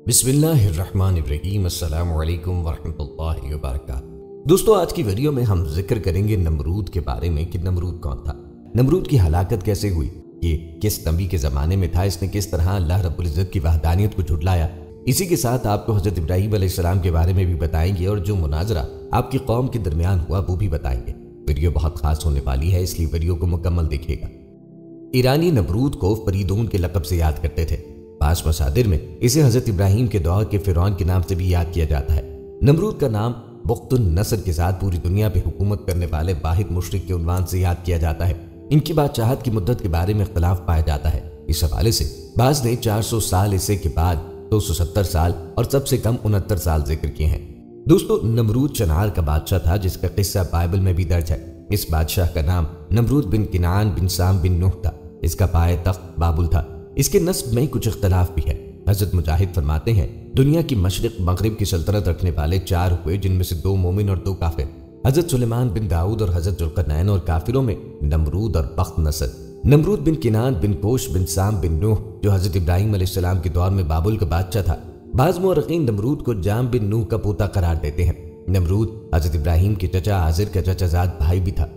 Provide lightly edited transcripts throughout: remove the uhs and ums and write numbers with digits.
بسم اللہ الرحمن الرحیم۔ السلام علیکم ورحمۃ اللہ وبرکاتہ۔ دوستو، آج کی ویڈیو میں ہم ذکر کریں گے نمرود کے بارے میں کہ نمرود کون تھا، نمرود کی ہلاکت کیسے ہوئی، یہ کس نبی کے زمانے میں تھا، اس نے کس طرح اللہ رب العزت کی وحدانیت کو جھٹلایا۔ اسی کے ساتھ آپ کو حضرت ابراہیم علیہ السلام کے بارے میں بھی بتائیں گے، اور جو مناظرہ آپ کی قوم کے درمیان ہوا وہ بھی بتائیں گے۔ ویڈیو بہت خاص ہونے والی ہے، اس لیے ویڈیو کو مکمل دیکھیے گا۔ ایرانی نمرود کو فریدون کے لقب سے یاد کرتے تھے۔ بعض مصادر میں اسے حضرت ابراہیم کے دور کے فرعون کے نام سے بھی یاد کیا جاتا ہے۔ نمرود کا نام بخت النصر کے ساتھ پوری دنیا پہ حکومت کرنے والے واحد مشرک کے عنوان سے یاد کیا جاتا ہے۔ ان کی بادشاہت کی مدت کے بارے میں اختلاف پایا جاتا ہے۔ اس حوالے سے بعض نے 400 سال عیسوی کے بعد 270 سال اور سب سے کم 69 سال ذکر کیے ہیں۔ دوستو، نمرود شنعار کا بادشاہ تھا جس کا قصہ بائبل میں بھی درج ہے۔ اس بادشاہ کا نام نمرود بن کنعان بن سام بن نوح تھا۔ اس کا پائے تخت بابل تھا۔ اس کے نسب میں کچھ اختلاف بھی ہے۔ حضرت مجاہد فرماتے ہیں دنیا کی مشرق مغرب کی سلطنت رکھنے والے 4 ہوئے، جن میں سے 2 مومن اور 2 کافر۔ حضرت سلیمان بن داؤد اور حضرت ذوالقرنین، اور کافروں میں نمرود اور بخت نصر۔ نمرود بن کنعان بن کوش بن سام بن نوح جو حضرت ابراہیم علیہ السلام کے دور میں بابل کا بادشاہ تھا۔ بعض مورخین نمرود کو جام بن نوح کا پوتا قرار دیتے ہیں۔ نمرود حضرت ابراہیم کے چچا آزر کا چچا زاد بھائی بھی تھا۔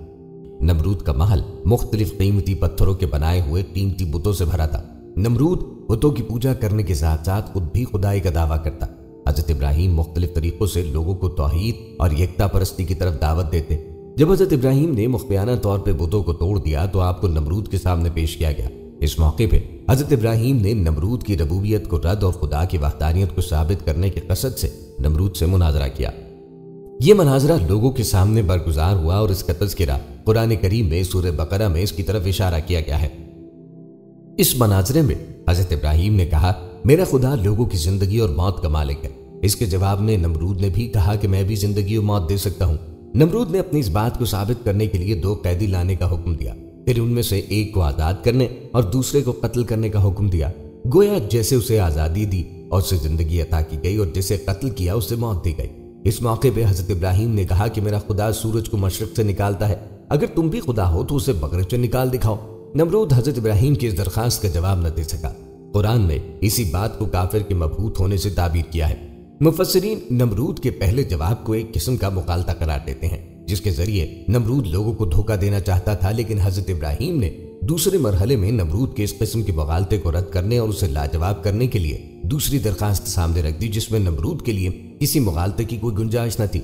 نمرود کا محل مختلف قیمتی پتھروں کے بنائے ہوئے قیمتی بتوں سے بھرا تھا۔ نمرود بتوں کی پوجا کرنے کے ساتھ ساتھ خود بھی خدائی کا دعویٰ کرتا۔ حضرت ابراہیم مختلف طریقوں سے لوگوں کو توحید اور یکتا پرستی کی طرف دعوت دیتے۔ جب حضرت ابراہیم نے مخفیانہ طور پہ بتوں کو توڑ دیا تو آپ کو نمرود کے سامنے پیش کیا گیا۔ اس موقع پہ حضرت ابراہیم نے نمرود کی ربوبیت کو رد اور خدا کی وحدانیت کو ثابت کرنے کے قصد سے نمرود سے مناظرہ کیا۔ یہ مناظرہ لوگوں کے سامنے برگزار ہوا اور اس کا تذکرہ قرآن کریم میں سورہ بقرہ میں اس کی طرف اشارہ کیا گیا ہے۔ اس مناظرے میں حضرت ابراہیم نے کہا، میرا خدا لوگوں کی زندگی اور موت کا مالک ہے۔ اس کے جواب میں نمرود نے بھی کہا کہ میں بھی زندگی اور موت دے سکتا ہوں۔ نمرود نے اپنی اس بات کو ثابت کرنے کے لیے 2 قیدی لانے کا حکم دیا، پھر ان میں سے ایک کو آزاد کرنے اور دوسرے کو قتل کرنے کا حکم دیا۔ گویا جیسے اسے آزادی دی اور اسے زندگی عطا کی گئی، اور جسے قتل کیا اسے موت دی گئی۔ اس موقع پہ حضرت ابراہیم نے کہا کہ میرا خدا سورج کو مشرق سے نکالتا ہے، اگر تم بھی خدا ہو تو اسے مغرب سے نکال دکھاؤ۔ نمرود حضرت ابراہیم کی اس درخواست کا جواب نہ دے سکا۔ قرآن نے اسی بات کو کافر کے مبہوت ہونے سے تعبیر کیا ہے۔ مفسرین نمرود کے پہلے جواب کو ایک قسم کا مغالطہ قرار دیتے ہیں، جس کے ذریعے نمرود لوگوں کو دھوکہ دینا چاہتا تھا، لیکن حضرت ابراہیم نے دوسرے مرحلے میں نمرود کے اس قسم کے مغالطے کو رد کرنے اور اسے لاجواب کرنے کے لیے دوسری درخواست سامنے رکھ دی، جس میں نمرود کے لیے کسی مغالطے کی کوئی گنجائش نہ تھی۔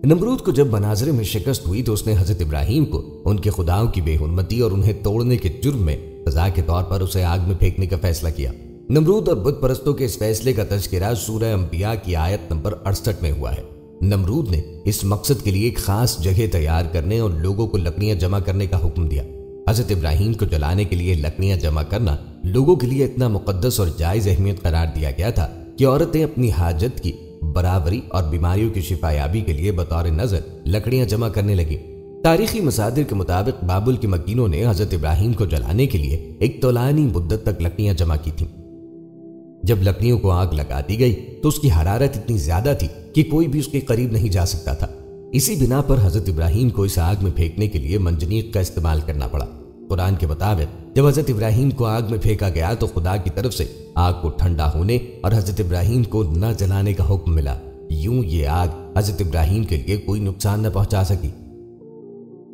نمرود کو جب مناظرے میں شکست ہوئی تو اس نے حضرت ابراہیم کو ان کے خداؤں کی بے حرمتی اور انہیں توڑنے کے جرم میں سزا کے طور پر اسے آگ میں پھینکنے کا فیصلہ کیا۔ نمرود اور بت پرستوں کے اس فیصلے کا تذکرہ سورہ انبیاء کی آیت نمبر 68 میں ہوا ہے۔ نمرود نے اس مقصد کے لیے ایک خاص جگہ تیار کرنے اور لوگوں کو لکڑیاں جمع کرنے کا حکم دیا۔ حضرت ابراہیم کو جلانے کے لیے لکڑیاں جمع کرنا لوگوں کے لیے اتنا مقدس اور جائز اہمیت قرار دیا گیا تھا کہ عورتیں اپنی حاجت کی برابری اور بیماریوں کی شفا یابی کے لیے بطور نظر لکڑیاں جمع کرنے لگی۔ تاریخی مصادر کے مطابق بابل کے مکینوں نے حضرت ابراہیم کو جلانے کے لیے ایک طولانی مدت تک لکڑیاں جمع کی تھیں۔ جب لکڑیوں کو آگ لگا دی گئی تو اس کی حرارت اتنی زیادہ تھی کہ کوئی بھی اس کے قریب نہیں جا سکتا تھا۔ اسی بنا پر حضرت ابراہیم کو اس آگ میں پھینکنے کے لیے منجنیق کا استعمال کرنا پڑا۔ قرآن کے مطابق جب حضرت ابراہیم کو آگ میں پھینکا گیا تو خدا کی طرف سے آگ کو ٹھنڈا ہونے اور حضرت ابراہیم کو نہ جلانے کا حکم ملا۔ یوں یہ آگ حضرت ابراہیم کے لیے کوئی نقصان نہ پہنچا سکی۔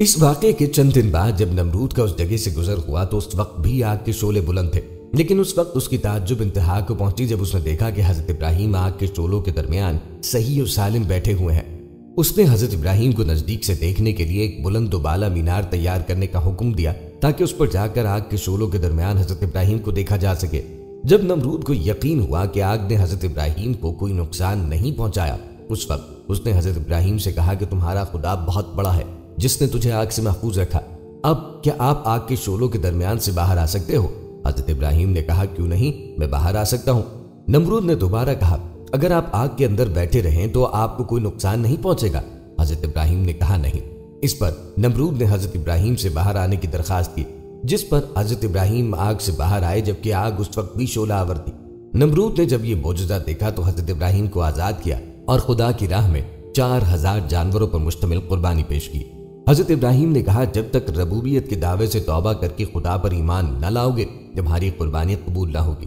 اس واقعے کے چند دن بعد جب نمرود کا اس جگہ سے گزر ہوا تو اس وقت بھی آگ کے شعلے بلند تھے، لیکن اس وقت اس کی تعجب انتہا کو پہنچی جب اس نے دیکھا کہ حضرت ابراہیم آگ کے شعلوں کے درمیان صحیح اور سالم بیٹھے ہوئے ہیں۔ اس نے حضرت ابراہیم کو نزدیک سے دیکھنے کے لیے ایک بلند و بالا مینار تیار کرنے کا حکم دیا تاکہ اس پر جا کر آگ کے شعلوں کے درمیان حضرت ابراہیم کو دیکھا جا سکے۔ جب نمرود کو یقین ہوا کہ آگ نے حضرت ابراہیم کو کوئی نقصان نہیں پہنچایا، اس وقت اس نے حضرت ابراہیم سے کہا کہ تمہارا خدا بہت بڑا ہے جس نے تجھے آگ سے محفوظ رکھا۔ اب کیا آپ آگ کے شعلوں کے درمیان سے باہر آ سکتے ہو؟ حضرت ابراہیم نے کہا، کیوں نہیں، میں باہر آ سکتا ہوں۔ نمرود نے دوبارہ کہا، اگر آپ آگ کے اندر بیٹھے رہیں تو آپ کو کوئی نقصان نہیں پہنچے گا؟ حضرت ابراہیم نے کہا، نہیں۔ اس پر نمرود نے حضرت ابراہیم سے باہر آنے کی درخواست کی، جس پر حضرت ابراہیم آگ سے باہر آئے جبکہ آگ اس وقت بھی شعلہ آور تھی۔ نمرود نے جب یہ معجزہ دیکھا تو حضرت ابراہیم کو آزاد کیا اور خدا کی راہ میں 4000 جانوروں پر مشتمل قربانی پیش کی۔ حضرت ابراہیم نے کہا، جب تک ربوبیت کے دعوے سے توبہ کر کے خدا پر ایمان نہ لاؤ گے تمہاری قربانی قبول نہ ہوگی۔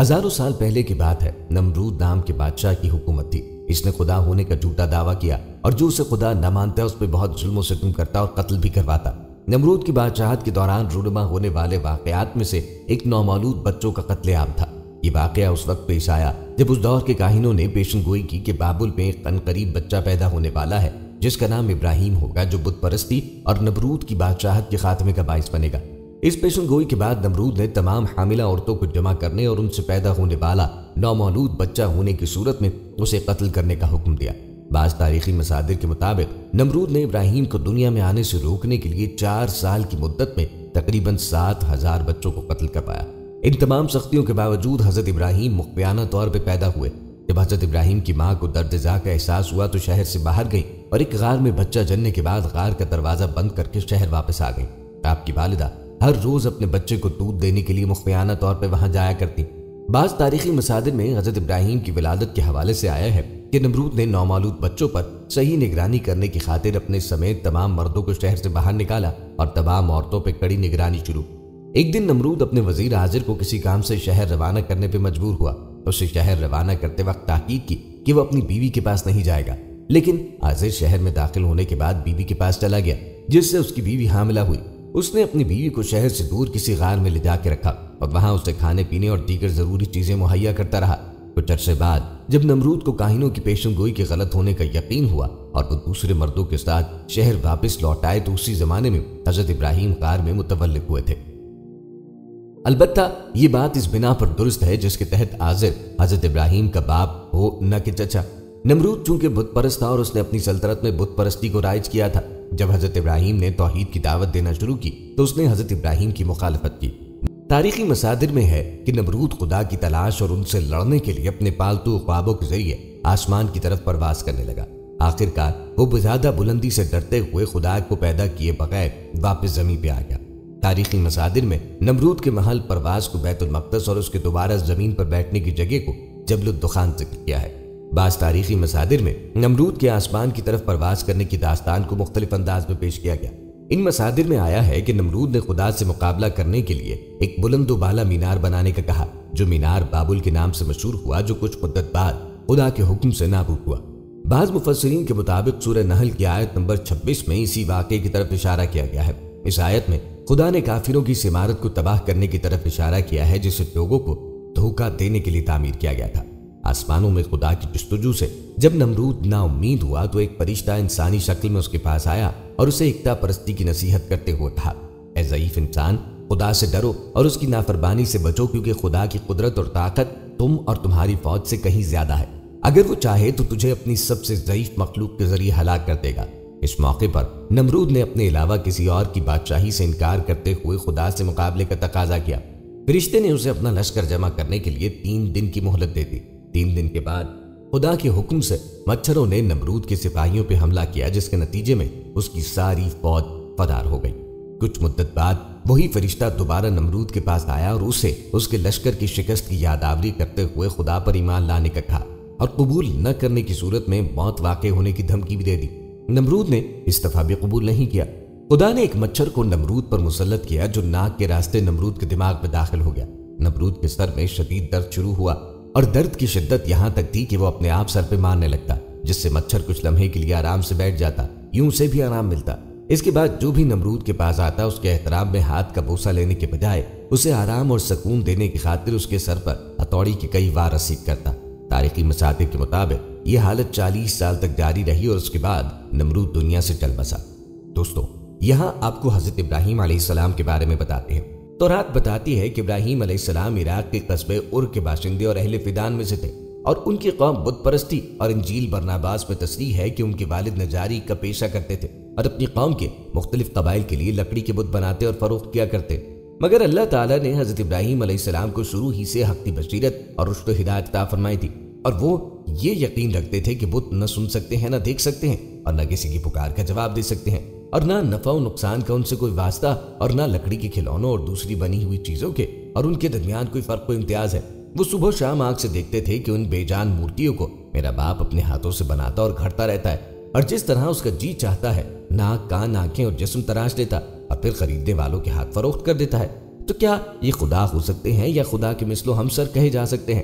ہزاروں سال پہلے کی بات ہے، نمرود نام کے بادشاہ کی حکومت تھی۔ اس نے خدا ہونے کا جھوٹا دعویٰ کیا اور جو اسے خدا نہ مانتا اس پہ بہت ظلم و ستم کرتا اور قتل بھی کرواتا۔ نمرود کی بادشاہت کے دوران رونما ہونے والے واقعات میں سے ایک نومولود بچوں کا قتل عام تھا۔ یہ واقعہ اس وقت پیش آیا جب اس دور کے کاہنوں نے پیشن گوئی کی کہ بابل میں ایک عنقریب بچہ پیدا ہونے والا ہے جس کا نام ابراہیم ہوگا، جو بت پرستی اور نمرود کی بادشاہت کے خاتمے کا باعث بنے گا۔ اس پیشن گوئی کے بعد نمرود نے تمام حاملہ عورتوں کو جمع کرنے اور ان سے پیدا ہونے والا نومولود بچہ ہونے کی صورت میں اسے قتل کرنے کا حکم دیا۔ بعض تاریخی مصادر کے مطابق نمرود نے ابراہیم کو دنیا میں آنے سے روکنے کے لیے 4 سال کی مدت میں تقریباً 7,000 بچوں کو قتل کروایا۔ ان تمام سختیوں کے باوجود حضرت ابراہیم مخفیانہ طور پہ پیدا ہوئے۔ جب حضرت ابراہیم کی ماں کو درد ذا کا احساس ہوا تو شہر سے باہر گئی اور ایک غار میں بچہ جننے کے بعد غار کا دروازہ بند کر کے شہر واپس آ گئی۔ آپ کی والدہ ہر روز اپنے بچے کو دودھ دینے کے لیے مخفیانہ طور پہ وہاں جایا کرتی۔ بعض تاریخی مصادر میں حضرت ابراہیم کی ولادت کے حوالے سے آیا ہے کہ نمرود نے نومولود بچوں پر صحیح نگرانی کرنے کی خاطر اپنے سمیت تمام مردوں کو شہر سے باہر نکالا اور تمام عورتوں پہ کڑی نگرانی شروع۔ ایک دن نمرود اپنے وزیر حاضر کو کسی کام سے شہر روانہ کرنے پہ مجبور ہوا۔ اسے شہر روانہ کرتے وقت تاکید کی کہ وہ اپنی بیوی کے پاس نہیں جائے گا، لیکن حاضر شہر میں داخل ہونے کے بعد بیوی کے پاس چلا گیا، جس سے اس کی بیوی حاملہ ہوئی۔ اس نے اپنی بیوی کو شہر سے دور کسی غار میں لے جا کے رکھا اور وہاں اسے کھانے پینے اور دیگر ضروری چیزیں مہیا کرتا رہا۔ کچھ عرصے بعد جب نمرود کو کاہنوں کی پیشن گوئی کے غلط ہونے کا یقین ہوا اور وہ دوسرے مردوں کے ساتھ شہر واپس لوٹ آئے تو اسی زمانے میں حضرت ابراہیم غار میں متولد ہوئے تھے۔ البتہ یہ بات اس بنا پر درست ہے جس کے تحت آزر حضرت ابراہیم کا باپ ہو نہ کہ چچا۔ نمرود چونکہ بت پرست تھا اور اس نے اپنی سلطنت میں بت پرستی کو رائج کیا تھا۔ جب حضرت ابراہیم نے توحید کی دعوت دینا شروع کی تو اس نے حضرت ابراہیم کی مخالفت کی۔ تاریخی مصادر میں ہے کہ نمرود خدا کی تلاش اور ان سے لڑنے کے لیے اپنے پالتو خوابوں کے ذریعے آسمان کی طرف پرواز کرنے لگا۔ آخرکار وہ بزیادہ بلندی سے ڈرتے ہوئے خدا کو پیدا کیے بغیر واپس زمین پہ آ گیا۔ تاریخی مصادر میں نمرود کے محل پرواز کو بیت المقدس اور اس کے دوبارہ زمین پر بیٹھنے کی جگہ کو جبل الدخان ذکر کیا ہے۔ بعض تاریخی مصادر میں نمرود کے آسمان کی طرف پرواز کرنے کی داستان کو مختلف انداز میں پیش کیا گیا۔ ان مصادر میں آیا ہے کہ نمرود نے خدا سے مقابلہ کرنے کے لیے ایک بلند و بالا مینار بنانے کا کہا، جو مینار بابل کے نام سے مشہور ہوا، جو کچھ مدت بعد خدا کے حکم سے نابود ہوا۔ بعض مفسرین کے مطابق سورہ نحل کی آیت نمبر 26 میں اسی واقعے کی طرف اشارہ کیا گیا ہے۔ اس آیت میں خدا نے کافروں کی اس عمارت کو تباہ کرنے کی طرف اشارہ کیا ہے جسے لوگوں کو دھوکہ دینے کے لیے تعمیر کیا گیا تھا۔ آسمانوں میں خدا کی جستجو سے جب نمرود نا امید ہوا تو ایک فرشتہ انسانی شکل میں اس کے پاس آیا اور اسے اکتا پرستی کی نصیحت کرتے ہوئے کہا، اے ضعیف انسان، خدا سے ڈرو اور اس کی نافرمانی سے بچو، کیونکہ خدا کی قدرت اور طاقت تم اور تمہاری فوج سے کہیں زیادہ ہے۔ اگر وہ چاہے تو تجھے اپنی سب سے ضعیف مخلوق کے ذریعے ہلاک کر دے گا۔ اس موقع پر نمرود نے اپنے علاوہ کسی اور کی بادشاہی سے انکار کرتے ہوئے خدا سے مقابلے کا تقاضا کیا۔ فرشتے نے اسے اپنا لشکر جمع کرنے کے لیے 3 دن کی مہلت دے دی۔ 3 دن کے بعد خدا کے حکم سے مچھروں نے نمرود کے سپاہیوں پہ حملہ کیا، جس کے نتیجے میں اس کی ساری فوج فرار ہو گئی۔ کچھ مدت بعد وہی فرشتہ دوبارہ نمرود کے پاس آیا اور اسے اس کے لشکر کی شکست کی یادآوری کرتے ہوئے خدا پر ایمان لانے کا کہا اور قبول نہ کرنے کی صورت میں موت واقع ہونے کی دھمکی بھی دے دی۔ نمرود نے اس دفعہ بھی قبول نہیں کیا۔ خدا نے ایک مچھر کو نمرود پر مسلط کیا جو ناک کے راستے نمرود کے دماغ میں داخل ہو گیا۔ نمرود کے سر میں شدید درد شروع ہوا اور درد کی شدت یہاں تک تھی کہ وہ اپنے آپ سر پہ مارنے لگتا، جس سے مچھر کچھ لمحے کے لیے آرام سے بیٹھ جاتا، یوں سے بھی آرام ملتا۔ اس کے بعد جو بھی نمرود کے پاس آتا اس کے احترام میں ہاتھ کا بوسہ لینے کے بجائے اسے آرام اور سکون دینے کی خاطر اس کے سر پر ہتھوڑی کی کئی وار رسید کرتا۔ تاریخی مصادر کے مطابق یہ حالت 40 سال تک جاری رہی اور اس کے بعد نمرود دنیا سے چل بسا۔ دوستو، یہاں آپ کو حضرت ابراہیم علیہ السلام کے بارے میں بتاتے ہیں۔ تورات بتاتی ہے کہ ابراہیم علیہ السلام عراق کے قصبے ار کے باشندے اور اہل فدان میں سے تھے، اور ان کی قوم بت پرستی اور انجیل برناباس میں تصریح ہے کہ ان کے والد نجاری کا پیشہ کرتے تھے اور اپنی قوم کے مختلف قبائل کے لیے لکڑی کے بت بناتے اور فروخت کیا کرتے۔ مگر اللہ تعالیٰ نے حضرت ابراہیم علیہ السلام کو شروع ہی سے حق کی بصیرت اور رشد و ہدایت عطا فرمائی تھی، اور وہ یہ یقین رکھتے تھے کہ بت نہ سن سکتے ہیں، نہ دیکھ سکتے ہیں، اور نہ کسی کی پکار کا جواب دے سکتے ہیں، اور نہ نفع و نقصان کا ان سے کوئی واسطہ، اور نہ لکڑی کے کھلونوں اور دوسری بنی ہوئی چیزوں کے اور ان کے درمیان کوئی فرق و امتیاز ہے۔ وہ صبح و شام آنکھ سے دیکھتے تھے کہ ان بے جان مورتیوں کو میرا باپ اپنے ہاتھوں سے بناتا اور گھڑتا رہتا ہے، اور جس طرح اس کا جی چاہتا ہے ناک، کان، آنکھیں اور جسم تراش لیتا، اور پھر خریدنے والوں کے ہاتھ فروخت کر دیتا ہے۔ تو کیا یہ خدا ہو سکتے ہیں یا خدا کے مثل و ہمسر کہے جا سکتے ہیں؟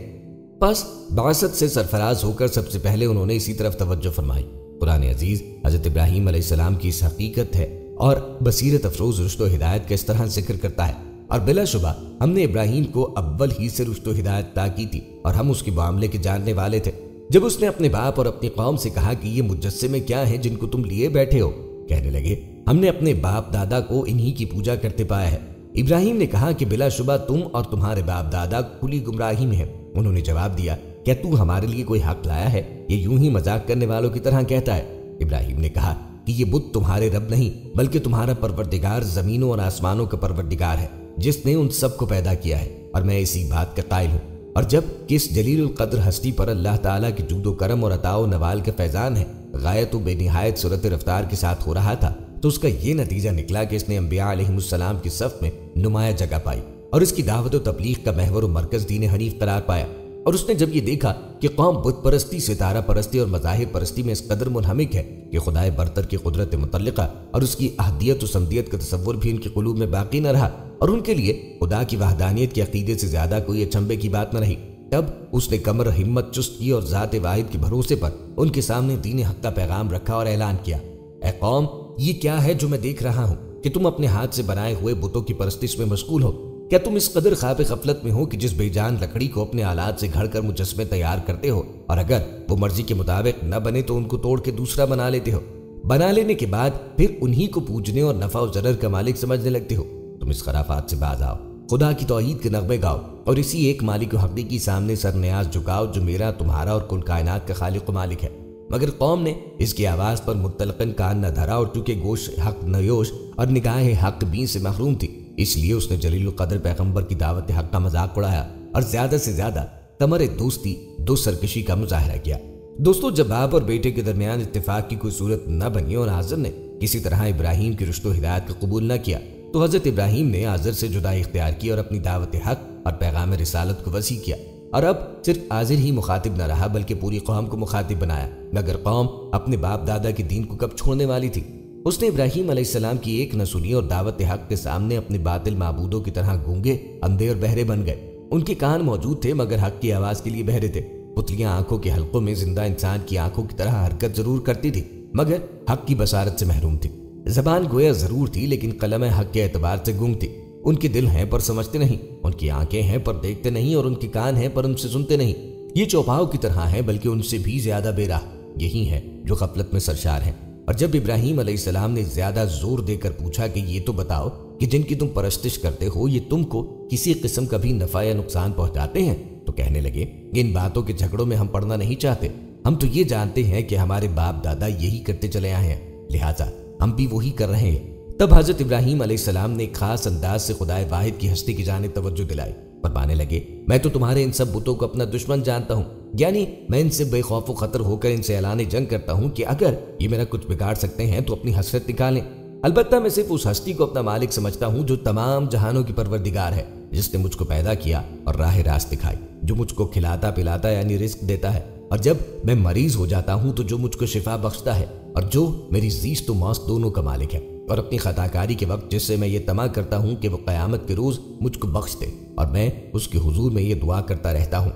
بس بعثت سے سرفراز ہو کر سب سے پہلے انہوں نے اسی طرف توجہ فرمائی۔ قرآن عزیز حضرت ابراہیم علیہ السلام کی اس حقیقت ہے اور بصیرت افروز رشد و ہدایت کا اس طرح ذکر کرتا ہے، اور بلا شبہ ہم نے ابراہیم کو اول ہی سے رشد و ہدایت عطا کی تھی اور ہم اس کے معاملے کے جاننے والے تھے۔ جب اس نے اپنے باپ اور اپنی قوم سے کہا کہ یہ مجسمے کیا ہیں جن کو تم لیے بیٹھے ہو، کہنے لگے ہم نے اپنے باپ دادا کو انہی کی پوجا کرتے پایا ہے۔ ابراہیم نے کہا کہ بلا شبہ تم اور تمہارے باپ دادا کھلی گمراہی میں ہیں۔ انہوں نے جواب دیا کیا تو ہمارے لیے کوئی حق لایا ہے؟ یہ یوں ہی مذاق کرنے والوں کی طرح کہتا ہے۔ ابراہیم نے کہا کہ یہ بت تمہارے رب نہیں بلکہ تمہارا پروردگار زمینوں اور آسمانوں کا پروردگار ہے، جس نے ان سب کو پیدا کیا ہے، اور میں اسی بات کا قائل ہوں۔ اور جب کس جلیل القدر ہستی پر اللہ تعالیٰ کے جود و کرم اور عطا و نوال کا فیضان ہے غایت و بے نہایت صورت رفتار کے ساتھ ہو رہا تھا، تو اس کا یہ نتیجہ نکلا کہ اس نے انبیاء علیہ السلام کی صف میں نمایاں جگہ پائی اور اس کی دعوت و تبلیغ کا محور و مرکز دین حنیف قرار پایا۔ اور اس نے جب یہ دیکھا کہ قوم بت پرستی، ستارہ پرستی اور مظاہر پرستی میں اس قدر منہمک ہے کہ خدائے برتر کی قدرت متعلقہ اور اس کی احدیت و سمدیت کا تصور بھی ان کے قلوب میں باقی نہ رہا اور ان کے لیے خدا کی وحدانیت کے عقیدے سے زیادہ کوئی اچنبے کی بات نہ رہی، تب اس نے کمر ہمت چست کی اور ذات واحد کے بھروسے پر ان کے سامنے دین حق کا پیغام رکھا اور اعلان کیا، اے قوم، یہ کیا ہے جو میں دیکھ رہا ہوں کہ تم اپنے ہاتھ سے بنائے ہوئے بتوں کی پرستش میں مشغول ہو؟ کیا تم اس قدر خواب غفلت میں ہو کہ جس بے جان لکڑی کو اپنے آلات سے گھڑ کر مجسمے تیار کرتے ہو اور اگر وہ مرضی کے مطابق نہ بنے تو ان کو توڑ کے دوسرا بنا لیتے ہو، بنا لینے کے بعد پھر انہی کو پوجنے اور نفع و ضرر کا مالک سمجھنے لگتے ہو؟ تم اس خرافات سے باز آؤ، خدا کی توحید کے نغمے گاؤ اور اسی ایک مالک و حقیقی سامنے سر نیاز جھکاؤ جو میرا، تمہارا اور کل کائنات کا خالق و مالک ہے۔ مگر قوم نے اس کی آواز پر مطلقاً کان نہ دھرا اور چونکہ گوش حق نیوش اور نگاہ حق بین سے محروم تھی، اس لیے اس نے جلیل القدر پیغمبر کی دعوت حق کا مذاق اڑایا اور زیادہ سے زیادہ تمر دوستی دو سرکشی کا مظاہرہ کیا۔ دوستو، جب باپ اور بیٹے کے درمیان اتفاق کی کوئی صورت نہ بنی اور آزر نے کسی طرح ابراہیم کی رشد و ہدایت کو قبول نہ کیا تو حضرت ابراہیم نے آزر سے جدائی اختیار کی اور اپنی دعوت حق اور پیغام رسالت کو وسیع کیا، اور اب صرف آزر ہی مخاطب نہ رہا بلکہ پوری قوم کو مخاطب بنایا، مگر قوم اپنے باپ دادا کے دین کو کب چھوڑنے والی تھی؟ اس نے ابراہیم علیہ السلام کی ایک نہ سنی اور دعوت حق کے سامنے اپنے باطل معبودوں کی طرح گونگے، اندھے اور بہرے بن گئے۔ ان کے کان موجود تھے مگر حق کی آواز کے لیے بہرے تھے۔ پتلیاں آنکھوں کے حلقوں میں زندہ انسان کی آنکھوں کی طرح حرکت ضرور کرتی تھی مگر حق کی بصارت سے محروم تھی۔ زبان گویا ضرور تھی لیکن قلم حق کے اعتبار سے گنگ تھی۔ ان کے دل ہیں پر سمجھتے نہیں، ان کی آنکھیں ہیں پر دیکھتے نہیں اور ان کے کان ہیں پر ان سے سنتے نہیں۔ یہ چوپاؤں کی طرح ہیں بلکہ ان سے بھی زیادہ بے راہ۔ یہی ہے جو غفلت میں سرشار ہیں۔ اور جب ابراہیم علیہ السلام نے زیادہ زور دے کر پوچھا کہ یہ تو بتاؤ کہ جن کی تم پرستش کرتے ہو یہ تم کو کسی قسم کا بھی نفع یا نقصان پہنچاتے ہیں، تو کہنے لگے ان باتوں کے جھگڑوں میں ہم پڑنا نہیں چاہتے، ہم تو یہ جانتے ہیں کہ ہمارے باپ دادا یہی کرتے چلے آئے ہیں، لہٰذا ہم بھی وہی کر رہے ہیں۔ تب حضرت ابراہیم علیہ السلام نے ایک خاص انداز سے خدائے واحد کی ہستی کی جانب توجہ دلائی، فرمانے لگے میں تو تمہارے ان سب بتوں کو اپنا دشمن جانتا ہوں، یعنی میں ان سے بے خوف و خطر ہو کر ان سے اعلان جنگ کرتا ہوں کہ اگر یہ میرا کچھ بگاڑ سکتے ہیں تو اپنی حسرت نکالیں۔ البتہ میں صرف اس ہستی کو اپنا مالک سمجھتا ہوں جو تمام جہانوں کی پروردگار ہے، جس نے مجھ کو پیدا کیا اور راہ راست دکھائی، جو مجھ کو کھلاتا پلاتا یعنی رزق دیتا ہے، اور جب میں مریض ہو جاتا ہوں تو جو مجھ کو شفا بخشتا ہے، اور جو میری زیست و موت دونوں کا مالک ہے، اور اپنی خطا کاری کے وقت جس سے میں یہ طمع کرتا ہوں کہ وہ قیامت کے روز مجھ کو بخش دے، اور میں اس کے حضور میں یہ دعا کرتا رہتا ہوں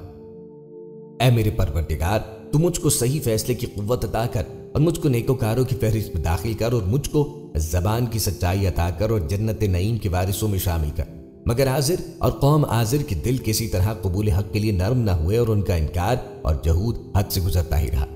اے میرے پروردگار تو مجھ کو صحیح فیصلے کی قوت عطا کر اور مجھ کو نیکوکاروں کی فہرست میں داخل کر اور مجھ کو زبان کی سچائی عطا کر اور جنت نعیم کے وارثوں میں شامل کر۔ مگر آزر اور قوم آزر کے دل کسی طرح قبول حق کے لیے نرم نہ ہوئے اور ان کا انکار اور جہود حد سے گزرتا ہی رہا۔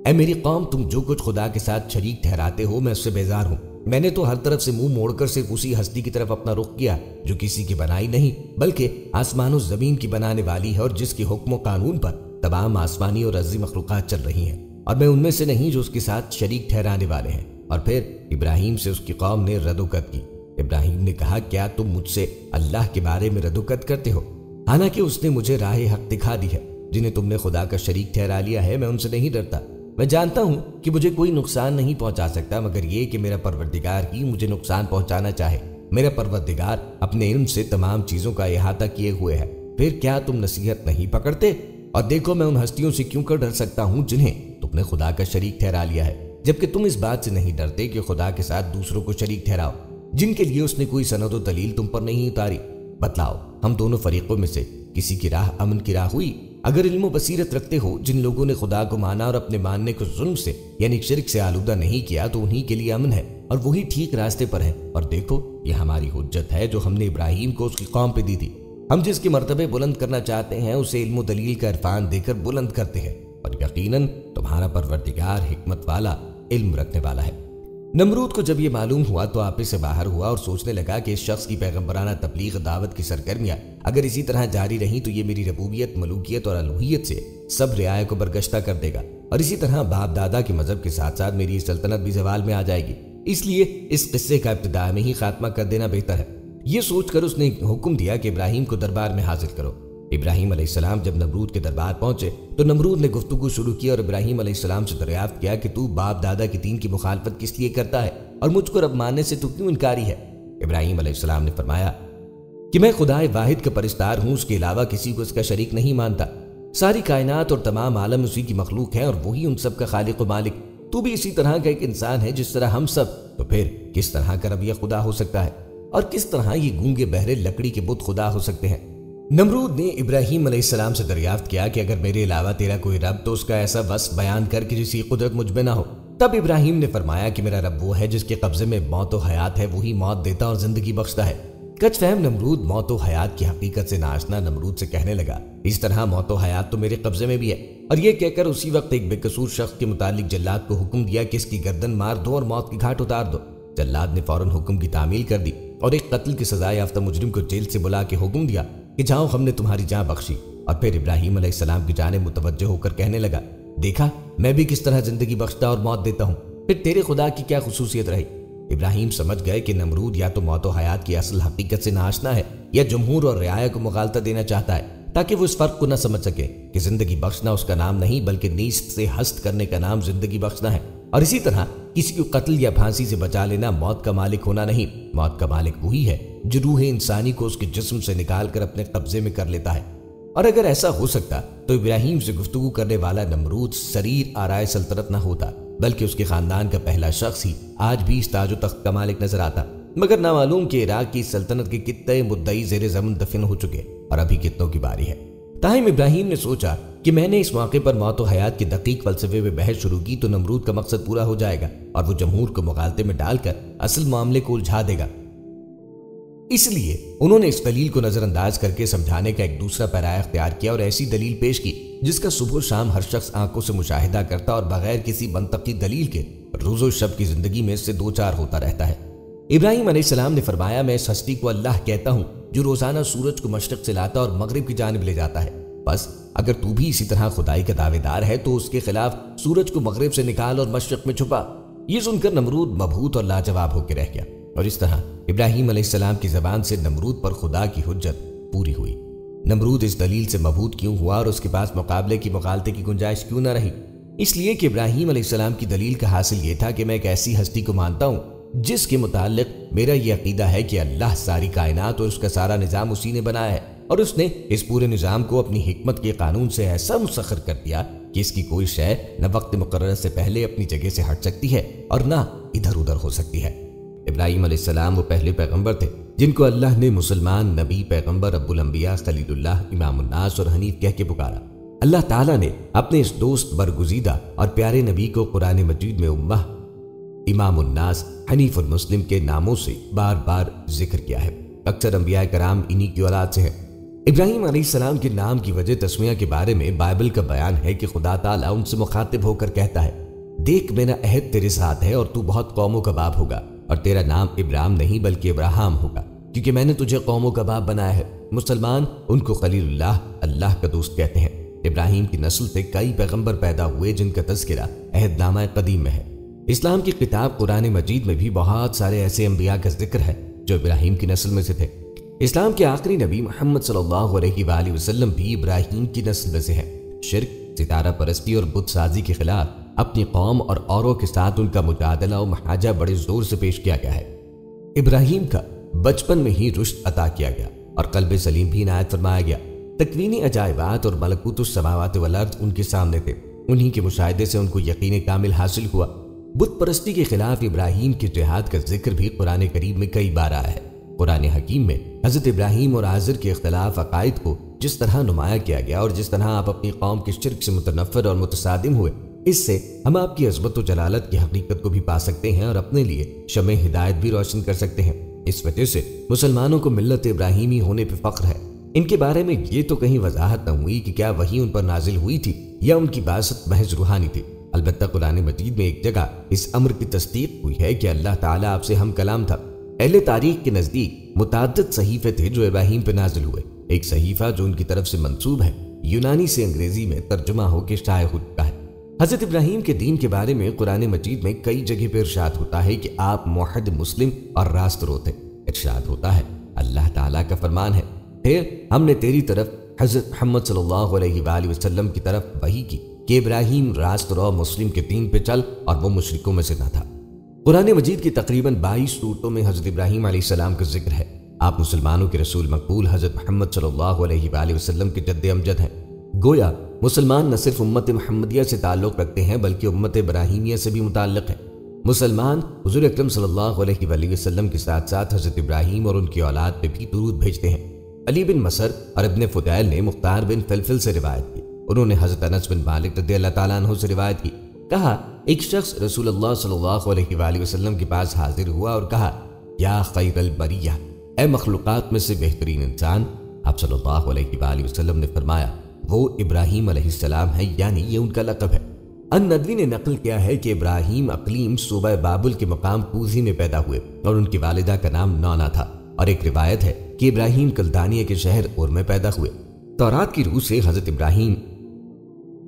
اے میری قوم، تم جو کچھ خدا کے ساتھ شریک ٹھہراتے ہو میں اس سے بیزار ہوں۔ میں نے تو ہر طرف سے منہ موڑ کر صرف اسی ہستی کی طرف اپنا رخ کیا جو کسی کی بنائی نہیں بلکہ آسمان و زمین کی بنانے والی ہے اور جس کے حکم و قانون پر تمام آسمانی اور ارضی مخلوقات چل رہی ہیں، اور میں ان میں سے نہیں جو اس کے ساتھ شریک ٹھہرانے والے ہیں۔ اور پھر ابراہیم سے اس کی قوم نے رد و کت کی۔ ابراہیم نے کہا کیا تم مجھ سے اللہ کے بارے میں رد و کت کرتے ہو؟ حالانکہ اس نے مجھے راہ حق دکھا دی ہے۔ جنہیں تم نے خدا کا شریک ٹھہرا لیا ہے میں ان سے نہیں ڈرتا۔ میں جانتا ہوں کہ مجھے کوئی نقصان نہیں پہنچا سکتا مگر یہ کہ میرا پروردگار ہی مجھے نقصان پہنچانا چاہے۔ میرا پروردگار اپنے علم سے تمام چیزوں کا احاطہ کیے ہوئے ہے۔ پھر کیا تم نصیحت نہیں پکڑتے؟ اور دیکھو میں ان ہستیوں سے کیوں کر ڈر سکتا ہوں جنہیں تم نے خدا کا شریک ٹھہرا لیا ہے، جبکہ تم اس بات سے نہیں ڈرتے کہ خدا کے ساتھ دوسروں کو شریک ٹھہراؤ۔ جن کے لیے اس نے کوئی سند و دلیل تم پر نہیں اتاری؟ بتلاؤ، ہم دونوں فریقوں میں سے کسی کی راہ امن کی راہ ہوئی؟ اگر علم و بصیرت رکھتے ہو جن لوگوں نے خدا کو مانا اور اپنے ماننے کو ظلم سے یعنی شرک سے آلودہ نہیں کیا تو انہی کے لیے امن ہے اور وہی ٹھیک راستے پر ہے۔ اور دیکھو، یہ ہماری حجت ہے جو ہم نے ابراہیم کو اس کی قوم پہ دی تھی۔ ہم جس کے مرتبے بلند کرنا چاہتے ہیں اسے علم و دلیل کا عرفان دے کر بلند کرتے ہیں، اور یقیناً تمہارا پروردگار حکمت والا، علم رکھنے والا ہے۔ نمرود کو جب یہ معلوم ہوا تو آپے سے باہر ہوا اور سوچنے لگا کہ اس شخص کی پیغمبرانہ تبلیغ دعوت کی سرگرمیاں اگر اسی طرح جاری رہیں تو یہ میری ربوبیت، ملوکیت اور الوہیت سے سب رعایا کو برگشتہ کر دے گا، اور اسی طرح باپ دادا کے مذہب کے ساتھ ساتھ میری سلطنت بھی زوال میں آ جائے گی۔ اس لیے اس قصے کا ابتدا میں ہی خاتمہ کر دینا بہتر ہے۔ یہ سوچ کر اس نے حکم دیا کہ ابراہیم کو دربار میں حاضر کرو۔ ابراہیم علیہ السلام جب نمرود کے دربار پہنچے تو نمرود نے گفتگو شروع کی اور ابراہیم علیہ السلام سے دریافت کیا کہ تو باپ دادا کے دین کی مخالفت کس لیے کرتا ہے اور مجھ کو رب ماننے سے تو کیوں انکاری ہے؟ ابراہیم علیہ السلام نے فرمایا کہ میں خدائے واحد کا پرستار ہوں، اس کے علاوہ کسی کو اس کا شریک نہیں مانتا۔ ساری کائنات اور تمام عالم اسی کی مخلوق ہے اور وہی ان سب کا خالق و مالک۔ تو بھی اسی طرح کا ایک انسان ہے جس طرح ہم سب، تو پھر کس طرح کا رب یہ خدا ہو سکتا ہے، اور کس طرح یہ گونگے بہرے لکڑی کے بت خدا ہو سکتے ہیں؟ نمرود نے ابراہیم علیہ السلام سے دریافت کیا کہ اگر میرے علاوہ تیرا کوئی رب تو اس کا ایسا وصف بیان کر کہ جس کی قدرت مجھ میں نہ ہو۔ تب ابراہیم نے فرمایا کہ میرا رب وہ ہے جس کے قبضے میں موت و حیات ہے، وہی موت دیتا اور زندگی بخشتا ہے۔ کچھ فہم نمرود موت و حیات کی حقیقت سے ناشنا نمرود سے کہنے لگا، اس طرح موت و حیات تو میرے قبضے میں بھی ہے، اور یہ کہہ کر اسی وقت ایک بے قصور شخص کے متعلق جلاد کو حکم دیا کہ اس کی گردن مار دو اور موت کی گھاٹ اتار دو۔ جلاد نے فوراً حکم کی تعمیل کر دی اور ایک قتل کی سزا یافتہ مجرم کو جیل سے بلا کے حکم دیا کہ جاؤ، ہم نے تمہاری جان بخشی۔ اور پھر ابراہیم علیہ السلام کی جانب متوجہ ہو کر کہنے لگا، دیکھا میں بھی کس طرح زندگی بخشتا اور موت دیتا ہوں، پھر تیرے خدا کی کیا خصوصیت رہی؟ ابراہیم سمجھ گئے کہ نمرود یا تو موت و حیات کی اصل حقیقت سے ناآشنا ہے یا جمہور اور رعایا کو مغالطہ دینا چاہتا ہے، تاکہ وہ اس فرق کو نہ سمجھ سکے کہ زندگی بخشنا اس کا نام نہیں بلکہ نیست سے ہست کرنے کا نام زندگی بخشنا ہے، اور اسی طرح کسی کو قتل یا پھانسی سے بچا لینا موت کا مالک ہونا نہیں۔ موت کا مالک وہی ہے جو روح انسانی کو اس کے جسم سے نکال کر اپنے قبضے میں کر لیتا ہے۔ اور اگر ایسا ہو سکتا تو ابراہیم سے گفتگو کرنے والا نمرود سریر آرائے سلطنت نہ ہوتا، بلکہ اس کے خاندان کا پہلا شخص ہی آج بھی اس تاج و تخت کا مالک نظر آتا۔ مگر نامعلوم کہ عراق کی سلطنت کے کتنے مدعی زیر زمین دفن ہو چکے اور ابھی کتنوں کی باری ہے۔ تاہم ابراہیم نے سوچا کہ میں نے اس موقع پر موت و حیات کے دقیق فلسفے میں بحث شروع کی تو نمرود کا مقصد پورا ہو جائے گا اور وہ جمہور کو مغالطے میں ڈال کر اصل معاملے کو الجھا دے گا۔ اس لیے انہوں نے اس دلیل کو نظر انداز کر کے سمجھانے کا ایک دوسرا پیرا اختیار کیا اور ایسی دلیل پیش کی جس کا صبح و شام ہر شخص آنکھوں سے مشاہدہ کرتا اور بغیر کسی منطقی دلیل کے روز و شب کی زندگی میں اس سے دو چار ہوتا رہتا ہے۔ ابراہیم علیہ السلام نے فرمایا، میں اس ہستی کو اللہ کہتا ہوں جو روزانہ سورج کو مشرق سے لاتا اور مغرب کی جانب لے جاتا ہے۔ بس اگر تو بھی اسی طرح خدائی کا دعوے دار ہے تو اس کے خلاف سورج کو مغرب سے نکال اور مشرق میں چھپا۔ یہ سن کر نمرود مبہوت اور لاجواب ہو کے رہ گیا، اور اس طرح ابراہیم علیہ السلام کی زبان سے نمرود پر خدا کی حجت پوری ہوئی۔ نمرود اس دلیل سے مبہوت کیوں ہوا اور اس کے پاس مقابلے کی مغالطے کی گنجائش کیوں نہ رہی؟ اس لیے کہ ابراہیم علیہ السلام کی دلیل کا حاصل یہ تھا کہ میں ایک ایسی ہستی کو مانتا ہوں جس کے متعلق میرا یہ عقیدہ ہے کہ اللہ ساری کائنات اور اس کا سارا نظام اسی نے بنایا ہے، اور اس نے اس پورے نظام کو اپنی حکمت کے قانون سے ایسا مسخر کر دیا کہ اس کی کوئی شے نہ وقت مقرر سے پہلے اپنی جگہ سے ہٹ سکتی ہے اور نہ ادھر ادھر ہو سکتی ہے۔ ابراہیم علیہ السلام وہ پہلے پیغمبر تھے جن کو اللہ نے مسلمان، نبی، پیغمبر، رب الانبیاء، خلیل اللہ، امام الناس اور حنیف کہہ کے پکارا۔ اللہ تعالیٰ نے اپنے اس دوست برگزیدہ اور پیارے نبی کو قرآن مجید میں امہ، امام الناس، حنیف المسلم کے ناموں سے بار بار ذکر کیا ہے۔ اکثر انبیاء کرام انہی کی اولاد سے ہیں۔ ابراہیم علیہ السلام کے نام کی وجہ تسمیہ کے بارے میں بائبل کا بیان ہے کہ خدا تعالیٰ ان سے مخاطب ہو کر کہتا ہے، دیکھ میرا عہد تیرے ساتھ ہے اور تو بہت قوموں کا باپ ہوگا، اور تیرا نام ابراہیم نہیں بلکہ ابراہام ہوگا، کیونکہ میں نے تجھے قوموں کا باپ بنایا ہے۔ مسلمان ان کو خلیل اللہ، اللہ کا دوست کہتے ہیں۔ ابراہیم کی نسل سے کئی پیغمبر پیدا ہوئے جن کا تذکرہ عہد نامہ قدیم میں ہے۔ اسلام کی کتاب قرآن مجید میں بھی بہت سارے ایسے انبیاء کا ذکر ہے جو ابراہیم کی نسل میں سے تھے۔ اسلام کے آخری نبی محمد صلی اللہ علیہ وآلہ وسلم بھی ابراہیم کی نسل میں سے ہیں۔ شرک، ستارہ پرستی اور بت سازی کے خلاف اپنی قوم اور اوروں کے ساتھ ان کا مجادلہ و محاجہ بڑے زور سے پیش کیا گیا ہے۔ ابراہیم کا بچپن میں ہی رشد عطا کیا گیا اور قلب سلیم بھی عنایت فرمایا گیا۔ تکوینی عجائبات اور ملکوت السماوات والارض ان کے سامنے تھے، انہی کے مشاہدے سے ان کو یقین کامل حاصل ہوا۔ بت پرستی کے خلاف ابراہیم کے جہاد کا ذکر بھی قرآن کریم میں کئی بار آیا ہے۔ قرآن حکیم میں حضرت ابراہیم اور آزر کے اختلاف عقائد کو جس طرح نمایاں کیا گیا اور جس طرح آپ اپنی قوم کے شرک سے متنفر اور متصادم ہوئے، اس سے ہم آپ کی عظمت و جلالت کی حقیقت کو بھی پا سکتے ہیں اور اپنے لیے شمع ہدایت بھی روشن کر سکتے ہیں۔ اس وجہ سے مسلمانوں کو ملت ابراہیمی ہونے پہ فخر ہے۔ ان کے بارے میں یہ تو کہیں وضاحت نہ ہوئی کہ کیا وحی ان پر نازل ہوئی تھی یا ان کی بعثت محض روحانی تھی۔ البتہ قرآن مجید میں ایک جگہ اس امر کی تصدیق ہوئی ہے کہ اللہ تعالیٰ آپ سے ہم کلام تھا۔ اہل تاریخ کے نزدیک متعدد صحیفے تھے جو ابراہیم پہ نازل ہوئے۔ ایک صحیفہ جو ان کی طرف سے منسوب ہے، یونانی سے انگریزی میں ترجمہ ہو کے شائع ہو چکا ہے۔ حضرت ابراہیم کے دین کے بارے میں قرآن مجید میں کئی جگہ پہ ارشاد ہوتا ہے کہ آپ موحد، مسلم اور راست رو تھے۔ ارشاد ہوتا ہے، اللہ تعالیٰ کا فرمان ہے، پھر ہم نے تیری طرف حضرت محمد صلی اللہ علیہ وآلہ وسلم کی طرف وحی کی کہ ابراہیم راست رو مسلم کے دین پہ چل اور وہ مشرکوں میں سے نہ تھا۔ قرآن مجید کی تقریباً 22 سورتوں میں حضرت ابراہیم علیہ السلام کا ذکر ہے۔ آپ مسلمانوں کے رسول مقبول حضرت محمد صلی اللہ علیہ وآلہ وسلم کے جد امجد ہیں۔ گویا مسلمان نہ صرف امت محمدیہ سے تعلق رکھتے ہیں بلکہ امت ابراہیمیہ سے بھی متعلق ہیں۔ مسلمان حضور اکرم صلی اللہ علیہ وآلہ وسلم کے ساتھ ساتھ حضرت ابراہیم اور ان کی اولاد پہ بھی درود بھیجتے ہیں۔ علی بن مسر اور ابن فضیل نے مختار بن فلفل سے روایت کی، انہوں نے حضرت انس بن مالک رضی اللہ تعالیٰ عنہ سے روایت کی، کہا ایک شخص رسول اللہ صلی اللہ علیہ وآلہ وسلم کے پاس حاضر ہوا اور کہا، یا خیر البریہ، اے مخلوقات میں سے بہترین انسان۔ آپ صلی اللہ علیہ وآلہ وسلم نے فرمایا، وہ ابراہیم علیہ السلام ہے، یعنی یہ ان کا لقب ہے۔ الندوی نے نقل کیا ہے کہ ابراہیم اقلیم صوبہ بابل کے مقام کوزی میں پیدا ہوئے اور ان کی والدہ کا نام نونا تھا، اور ایک روایت ہے کہ ابراہیم کلدانیہ کے شہر اور میں پیدا ہوئے۔ تورات کی روح سے حضرت ابراہیم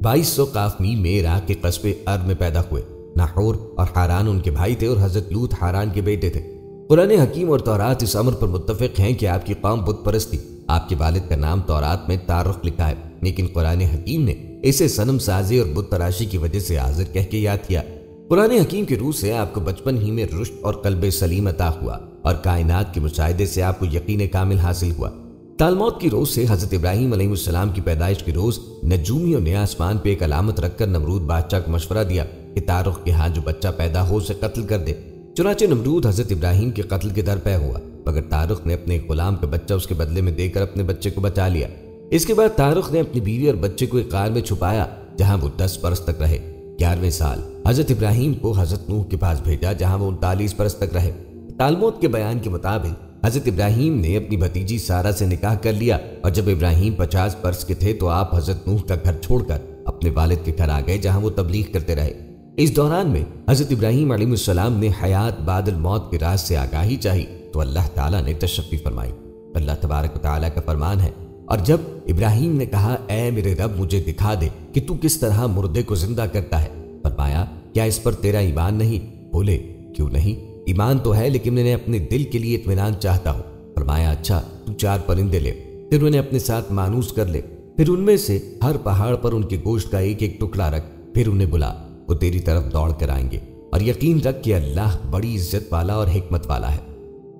2200 قافمی میں عراق کے قصبے ارب میں پیدا ہوئے۔ ناحور اور حاران ان کے بھائی تھے اور حضرت لوط حاران کے بیٹے تھے۔ قرآن حکیم اور تورات اس امر پر متفق ہیں کہ آپ کی قوم بت پرست تھی۔ آپ کے والد کا نام تورات میں تارخ لکھا ہے، لیکن قرآن حکیم نے اسے صنم سازی اور بت تراشی کی وجہ سے حاضر کہہ کے یاد کیا۔ قرآن حکیم کی روح سے آپ کو بچپن ہی میں رشد اور قلب سلیم عطا ہوا اور کائنات کے مشاہدے سے آپ کو یقین کامل حاصل ہوا۔ تالموت کی روز سے حضرت ابراہیم علیہ السلام کی پیدائش کی روز نجومیوں نے آسمان پہ ایک علامت رکھ کر نمرود بادشاہ کو مشورہ دیا کہ تارخ کے ہاں جو بچہ پیدا ہو اسے قتل کر دے۔ چنانچہ نمرود حضرت ابراہیم کے قتل کے در پہ ہوا، مگر تارخ نے اپنے غلام کا بچہ اس کے بدلے میں دے کر اپنے بچے کو بچا لیا۔ اس کے بعد تارخ نے اپنی بیوی اور بچے کو ایک غار میں چھپایا جہاں وہ 10 برس تک رہے۔ 11ویں سال حضرت ابراہیم کو حضرت نوح کے پاس بھیجا جہاں وہ 39 برس تک رہے۔ تالموت کے بیان کے مطابق حضرت ابراہیم نے اپنی بھتیجی سارہ سے نکاح کر لیا، اور جب ابراہیم 50 برس کے تھے تو آپ حضرت نوح کا گھر چھوڑ کر اپنے والد کے گھر آ گئے جہاں وہ تبلیغ کرتے رہے۔ اس دوران میں حضرت ابراہیم علیہ السلام نے حیات بعد الموت کے راز سے آگاہی چاہی تو اللہ تعالیٰ نے تشفی فرمائی۔ اللہ تبارک و تعالیٰ کا فرمان ہے، اور جب ابراہیم نے کہا، اے میرے رب مجھے دکھا دے کہ تو کس طرح مردے کو زندہ کرتا ہے، فرمایا کیا اس پر تیرا ایمان نہیں؟ بولے کیوں نہیں، ایمان تو ہے لیکن میں اپنے دل کے لیے اطمینان چاہتا ہوں۔ فرمایا اچھا تو 4 پرندے لے، پھر انہیں اپنے ساتھ مانوس کر لے، پھر ان میں سے ہر پہاڑ پر ان کے گوشت کا ایک ایک ٹکڑا رکھ، پھر انہیں بلا، وہ تیری طرف دوڑ کر آئیں گے، اور یقین رکھ کہ اللہ بڑی عزت والا اور حکمت والا ہے۔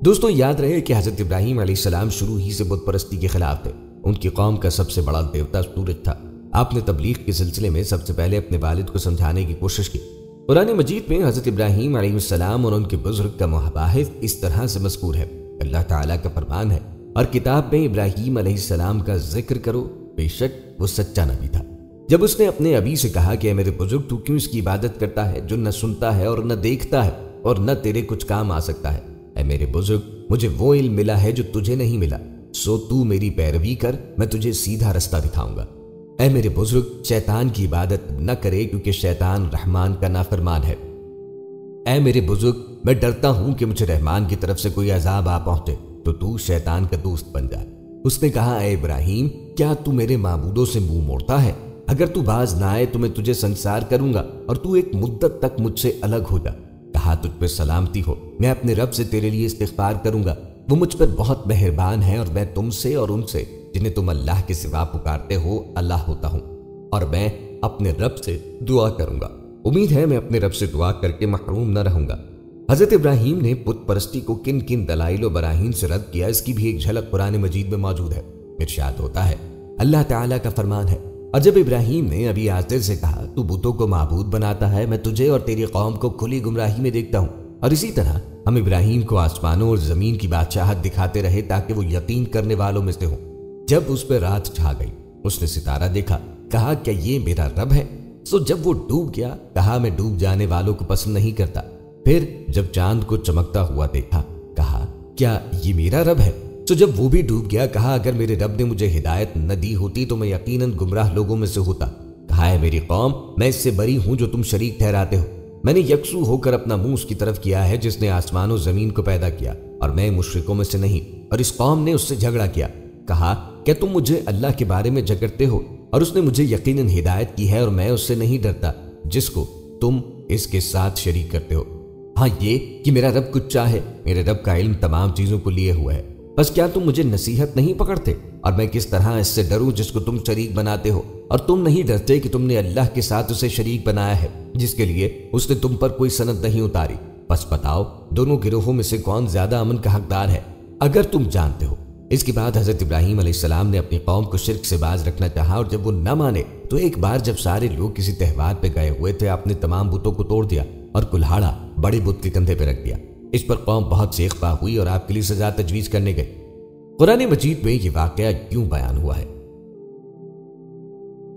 دوستوں یاد رہے کہ حضرت ابراہیم علیہ السلام شروع ہی سے بت پرستی کے خلاف تھے۔ ان کی قوم کا سب سے بڑا دیوتا سورج تھا۔ آپ نے تبلیغ کے سلسلے میں سب سے پہلے اپنے والد کو سمجھانے کی کوشش کی۔ قرآن مجید میں حضرت ابراہیم علیہ السلام اور ان کے بزرگ کا مباحث اس طرح سے مذکور ہے۔ اللہ تعالیٰ کا فرمان ہے، اور کتاب میں ابراہیم علیہ السلام کا ذکر کرو، بے شک وہ سچا نبی تھا۔ جب اس نے اپنے ابی سے کہا کہ اے میرے بزرگ تو کیوں اس کی عبادت کرتا ہے جو نہ سنتا ہے اور نہ دیکھتا ہے اور نہ تیرے کچھ کام آ سکتا ہے؟ اے میرے بزرگ مجھے وہ علم ملا ہے جو تجھے نہیں ملا، سو تو میری پیروی کر، میں تجھے سیدھا رستہ دکھاؤں گا۔ اے میرے بزرگ شیطان کی عبادت نہ کرے کیونکہ شیطان رحمان کا نافرمان ہے۔ اے میرے بزرگ میں ڈرتا ہوں کہ مجھے رحمان کی طرف سے کوئی عذاب آ پہنچے تو شیطان کا دوست بن جائے۔ اس نے کہا، اے ابراہیم کیا تو میرے معبودوں سے منہ موڑتا ہے؟ اگر تو باز نہ آئے تو میں تجھے سنسار کروں گا اور تو ایک مدت تک مجھ سے الگ ہو جا۔ کہا تجھ پہ سلامتی ہو، میں اپنے رب سے تیرے لیے استغفار کروں گا، وہ مجھ پر بہت مہربان ہے، اور میں تم سے اور ان سے جنہیں تم اللہ کے سوا پکارتے ہو اللہ ہوتا ہوں، اور میں اپنے رب سے دعا کروں گا، امید ہے میں اپنے رب سے دعا کر کے محروم نہ رہوں گا۔ حضرت ابراہیم نے بت پرستی کو کن کن دلائل و براہین سے رد کیا، اس کی بھی ایک جھلک قرآن مجید میں موجود ہے۔ ارشاد ہوتا ہے، اللہ تعالیٰ کا فرمان ہے، اور جب ابراہیم نے ابی آزر سے کہا تو بتوں کو معبود بناتا ہے، میں تجھے اور تیری قوم کو کھلی گمراہی میں دیکھتا ہوں، اور اسی طرح ہم ابراہیم کو آسمانوں اور زمین کی بادشاہت دکھاتے رہے تاکہ وہ یقین کرنے والوں میں سے ہوں۔ جب اس پہ رات چھا گئی اس نے ستارہ دیکھا، کہا کیا یہ میرا رب ہے؟ سو جب وہ ڈوب گیا کہا میں ڈوب جانے والوں کو پسند نہیں کرتا۔ پھر جب چاند کو چمکتا ہوا دیکھا کہا کیا یہ میرا رب ہے؟ سو جب وہ بھی ڈوب گیا کہا اگر میرے رب نے مجھے ہدایت نہ دی ہوتی تو میں یقیناً گمراہ لوگوں میں سے ہوتا۔ کہا ہے میری قوم میں اس سے بری ہوں جو تم شریک ٹھہراتے ہو، میں نے یکسو ہو کر اپنا منہ اس کی طرف کیا ہے جس نے آسمان و زمین کو پیدا کیا، اور میں مشرکوں میں سے نہیں۔ اور اس قوم نے اس سے جھگڑا کیا، کہا کیا تم مجھے اللہ کے بارے میں جھگڑتے ہو، اور اس نے مجھے یقیناً ہدایت کی ہے اور میں اس سے نہیں ڈرتا جس کو تم اس کے ساتھ شریک کرتے ہو۔ ہاں یہ کہ میرا رب کچھ چاہے، میرے رب کا علم تمام چیزوں کو لیے ہوا ہے، بس کیا تم مجھے نصیحت نہیں پکڑتے؟ اور میں کس طرح اس سے ڈروں جس کو تم شریک بناتے ہو، اور تم نہیں ڈرتے کہ تم نے اللہ کے ساتھ اسے شریک بنایا ہے جس کے لیے اس نے تم پر کوئی سند نہیں اتاری۔ بس بتاؤ دونوں گروہوں میں سے کون زیادہ امن کا حقدار ہے اگر تم جانتے ہو۔ اس کے بعد حضرت ابراہیم علیہ السلام نے اپنی قوم کو شرک سے باز رکھنا چاہا، اور جب وہ نہ مانے تو ایک بار جب سارے لوگ کسی تہوار پہ گئے ہوئے تھے اپنے تمام بتوں کو توڑ دیا اور کلہاڑا بڑے بت کے کندھے پہ رکھ دیا۔ اس پر قوم بہت سیخ پا ہوئی اور آپ کے لیے سزا تجویز کرنے گئے۔ قرآن مجید میں یہ واقعہ یوں بیان ہوا ہے،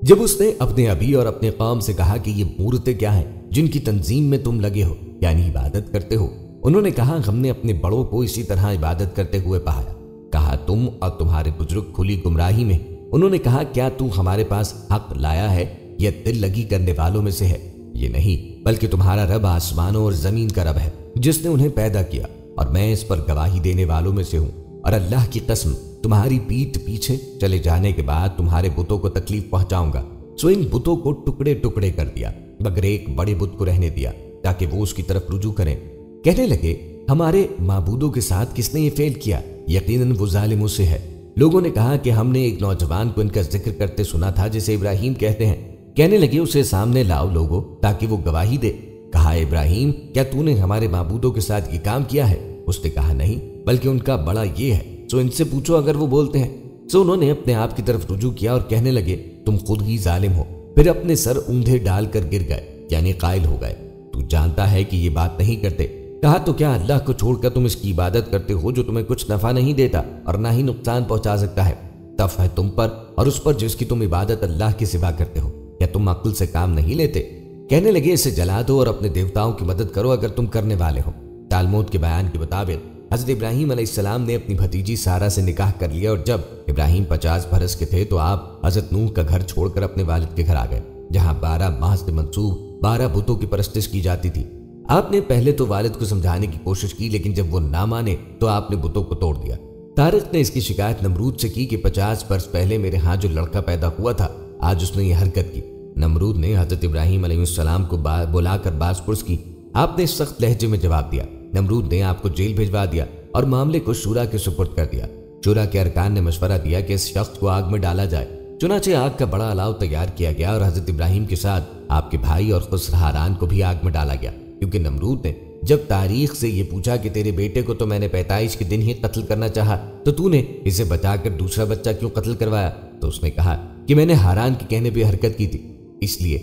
جب اس نے اپنے ابی اور اپنے قوم سے کہا کہ یہ مورتیں کیا ہیں جن کی تنظیم میں تم لگے ہو، یعنی عبادت کرتے ہو؟ انہوں نے کہا ہم نے اپنے بڑوں کو اسی طرح عبادت کرتے ہوئے پایا۔ کہا تم اور تمہارے بزرگ کھلی گمراہی میں۔ انہوں نے کہا کیا تو ہمارے پاس حق لایا ہے؟ یہ دل لگی کرنے والوں میں سے ہے۔ یہ نہیں بلکہ تمہارا رب آسمانوں اور زمین کا رب ہے جس نے انہیں پیدا کیا، اور میں اس پر گواہی دینے والوں میں سے ہوں، اور اللہ کی قسم تمہاری پیٹھ پیچھے چلے جانے کے بعد تمہارے بتوں کو تکلیف پہنچاؤں گا۔ سو ان بتوں کو ٹکڑے ٹکڑے کر دیا مگر ایک بڑے بت کو رہنے دیا تاکہ وہ اس کی طرف رجوع کریں۔ کہنے لگے ہمارے معبودوں کے ساتھ کس نے یہ فعل کیا؟ یقیناً وہ ظالموں سے ہے۔ لوگوں نے کہا کہ ہم نے ایک نوجوان کو ان کا ذکر کرتے سنا تھا جسے ابراہیم کہتے ہیں۔ کہنے لگے اسے سامنے لاؤ لوگوں تاکہ وہ گواہی دے۔ کہا ابراہیم کیا تو نے ہمارے معبودوں کے ساتھ یہ کام کیا ہے؟ اس نے کہا نہیں بلکہ ان کا بڑا یہ ہے، سو ان سے پوچھو اگر وہ بولتے ہیں۔ سو انہوں نے اپنے آپ کی طرف رجوع کیا اور کہنے لگے تم خود ہی ظالم ہو، پھر اپنے سر اوندھے ڈال کر گر گئے، یعنی قائل ہو گئے تو جانتا ہے کہ یہ بات نہیں کرتے۔ کہا تو کیا اللہ کو چھوڑ کر تم اس کی عبادت کرتے ہو جو تمہیں کچھ نفع نہیں دیتا اور نہ ہی نقصان پہنچا سکتا ہے؟ تف ہے تم پر اور اس پر جس کی تم عبادت اللہ کے سوا کرتے ہو، کیا تم عقل سے کام نہیں لیتے؟ کہنے لگے اسے جلا دو اور اپنے دیوتاؤں کی مدد کرو اگر تم کرنے والے ہو۔ تالمود کے بیان کے مطابق حضرت ابراہیم علیہ السلام نے اپنی بھتیجی سارہ سے نکاح کر لیا، اور جب ابراہیم 50 برس کے تھے تو آپ حضرت نوح کا گھر چھوڑ کر اپنے والد کے گھر آ گئے جہاں 12 ماہ سے منسوب 12 بتوں کی پرستش کی جاتی تھی۔ آپ نے پہلے تو والد کو سمجھانے کی کوشش کی لیکن جب وہ نہ مانے تو آپ نے بتوں کو توڑ دیا۔ طارق نے اس کی شکایت نمرود سے کی کہ 50 برس پہلے میرے ہاں جو لڑکا پیدا ہوا تھا آج اس نے یہ حرکت کی۔ نمرود نے حضرت ابراہیم علیہ السلام کو بلا کر باز پرس کی۔ آپ نے سخت لہجے میں جواب دیا۔ نمرود نے آپ کو جیل بھجوا دیا اور معاملے کو شورا کے سپرد کر دیا۔ شورا کے ارکان نے مشورہ دیا کہ اس شخص کو آگ میں ڈالا جائے۔ چنانچہ آگ کا بڑا الاؤ تیار کیا گیا اور حضرت ابراہیم کے ساتھ آپ کے بھائی اور خسر ہاران کو بھی آگ میں ڈالا گیا، کیونکہ نمرود نے جب تاریخ سے یہ پوچھا کہ تیرے بیٹے کو تو میں نے 45 کے دن ہی قتل کرنا چاہا تو نے اسے بچا کر دوسرا بچہ کیوں قتل کروایا؟ تو اس نے کہا کہ میں نے ہاران کے کہنے پہ حرکت کی تھی، اس لیے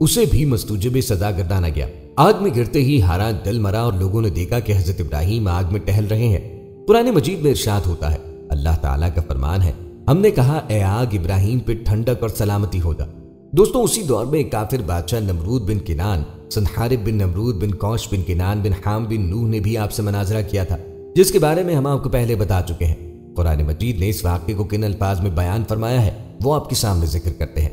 اسے بھی مستوجب سزا گردانا گیا۔ آگ میں گرتے ہی ہاران جل مرا اور لوگوں نے دیکھا کہ حضرت ابراہیم آگ میں ٹہل رہے ہیں۔ قرآن مجید میں ارشاد ہوتا ہے، اللہ تعالیٰ کا فرمان ہے، ہم نے کہا اے آگ ابراہیم پہ ٹھنڈک اور سلامتی ہو جا۔ دوستوں اسی دور میں ایک کافر بادشاہ نمرود بن کنان، سنحارب بن نمرود بن کوش بن کنان بن حام بن نوح نے بھی آپ سے مناظرہ کیا تھا، جس کے بارے میں ہم آپ کو پہلے بتا چکے ہیں۔ قرآن مجید نے اس واقعے کو کن الفاظ میں بیان فرمایا ہے وہ آپ کے سامنے ذکر کرتے ہیں۔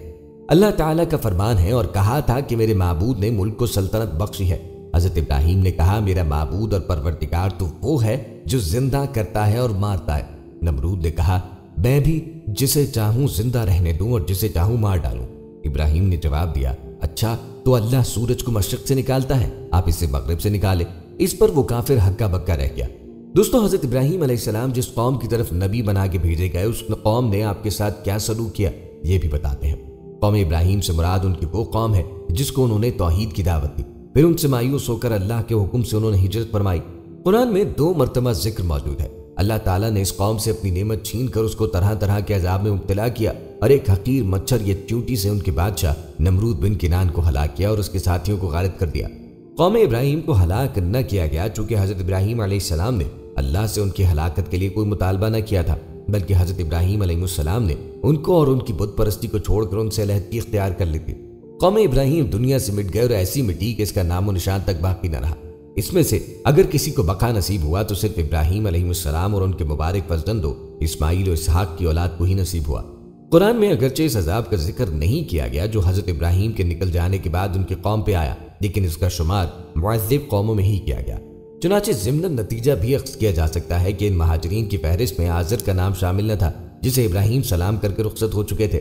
اللہ تعالیٰ کا فرمان ہے، اور کہا تھا کہ میرے معبود نے ملک کو سلطنت بخشی ہے۔ حضرت ابراہیم نے کہا میرا معبود اور پروردگار تو وہ ہے جو زندہ کرتا ہے اور مارتا ہے۔ نمرود نے کہا میں بھی جسے چاہوں زندہ رہنے دوں اور جسے چاہوں مار ڈالوں۔ ابراہیم نے جواب دیا اچھا تو اللہ سورج کو مشرق سے نکالتا ہے، آپ اسے مغرب سے نکالے۔ اس پر وہ کافر ہکا بکا رہ گیا۔ دوستوں حضرت ابراہیم علیہ السلام جس قوم کی طرف نبی بنا کے بھیجے گئے اس قوم نے آپ کے ساتھ کیا سلوک کیا یہ بھی بتاتے ہیں۔ قوم ابراہیم سے مراد ان کی وہ قوم ہے جس کو انہوں نے توحید کی دعوت دی، پھر ان سے مایوس ہو کر اللہ کے حکم سے انہوں نے ہجرت فرمائی۔ قرآن میں 2 مرتبہ ذکر موجود ہے، اللہ تعالیٰ نے اس قوم سے اپنی نعمت چھین کر اس کو طرح طرح کے عذاب میں مبتلا کیا اور ایک حقیر مچھر یا چیونٹی سے ان کے بادشاہ نمرود بن کنان کو ہلاک کیا اور اس کے ساتھیوں کو غارق کر دیا۔ قوم ابراہیم کو ہلاک نہ کیا گیا چونکہ حضرت ابراہیم علیہ السلام نے اللہ سے ان کی ہلاکت کے لیے کوئی مطالبہ نہ کیا تھا، بلکہ حضرت ابراہیم علیہ السلام نے ان کو اور ان کی بت پرستی کو چھوڑ کر ان سے علیحدگی اختیار کر لی تھی۔ قوم ابراہیم دنیا سے مٹ گئے اور ایسی مٹی کہ اس کا نام و نشان تک باقی نہ رہا۔ اس میں سے اگر کسی کو بقا نصیب ہوا تو صرف ابراہیم علیہ السلام اور ان کے مبارک فرزندوں اسماعیل و اسحاق کی اولاد کو ہی نصیب ہوا۔ قرآن میں اگرچہ اس عذاب کا ذکر نہیں کیا گیا جو حضرت ابراہیم کے نکل جانے کے بعد ان کی قوم پہ آیا، لیکن اس کا شمار معذب قوموں میں ہی کیا گیا۔ چنانچہ ضمن نتیجہ بھی اخذ کیا جا سکتا ہے کہ ان مہاجرین کی فہرست میں آزر کا نام شامل نہ تھا جسے ابراہیم سلام کر کے رخصت ہو چکے تھے۔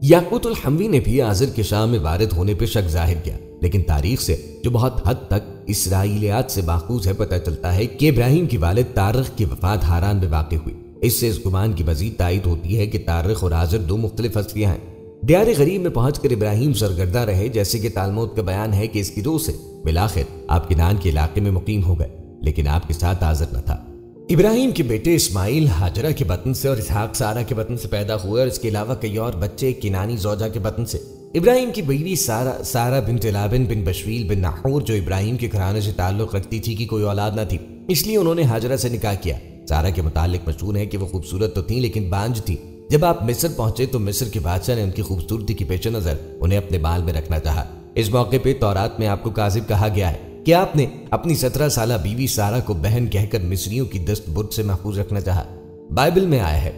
یاقوت الحموی نے بھی آزر کے شام میں وارد ہونے پہ شک ظاہر کیا، لیکن تاریخ سے جو بہت حد تک اسرائیلیات سے ماخوذ ہے پتہ چلتا ہے کہ ابراہیم کی والد تارخ کی وفات ہاران میں واقع ہوئی۔ اس سے اس گمان کی مزید تائید ہوتی ہے کہ تارخ اور آزر دو مختلف ہستیاں ہیں۔ دیار غریب میں پہنچ کر ابراہیم سرگردہ رہے، جیسے کہ تالمود کا بیان ہے کہ اس کی روح سے بالآخر آپ کنعان کے علاقے میں مقیم ہو گئے، لیکن آپ کے ساتھ آزر نہ تھا۔ ابراہیم کے بیٹے اسماعیل ہاجرہ کے بطن سے اور اسحاق سارہ کے بطن سے پیدا ہوئے، اور اس کے علاوہ کئی اور بچے کنانی زوجہ کے بطن سے۔ ابراہیم کی بیوی سارہ بنت لابن بن بشویل بن نحور جو ابراہیم کے گھرانے سے تعلق رکھتی تھی کی کوئی اولاد نہ تھی، اس لیے انہوں نے ہاجرہ سے نکاح کیا۔ سارہ کے متعلق مشہور ہے کہ وہ خوبصورت تو تھیں لیکن بانج تھی۔ جب آپ مصر پہنچے تو مصر کے بادشاہ نے ان کی خوبصورتی کے پیش نظر انہیں اپنے بال میں رکھنا چاہا۔ اس موقع پہ تورات میں آپ کو کاذب کہا گیا ہے کہ آپ نے اپنی 17 سالہ بیوی سارہ کو بہن کہہ کر مصریوں کی دست برد سے محفوظ رکھنا چاہا۔ بائبل میں آیا ہے،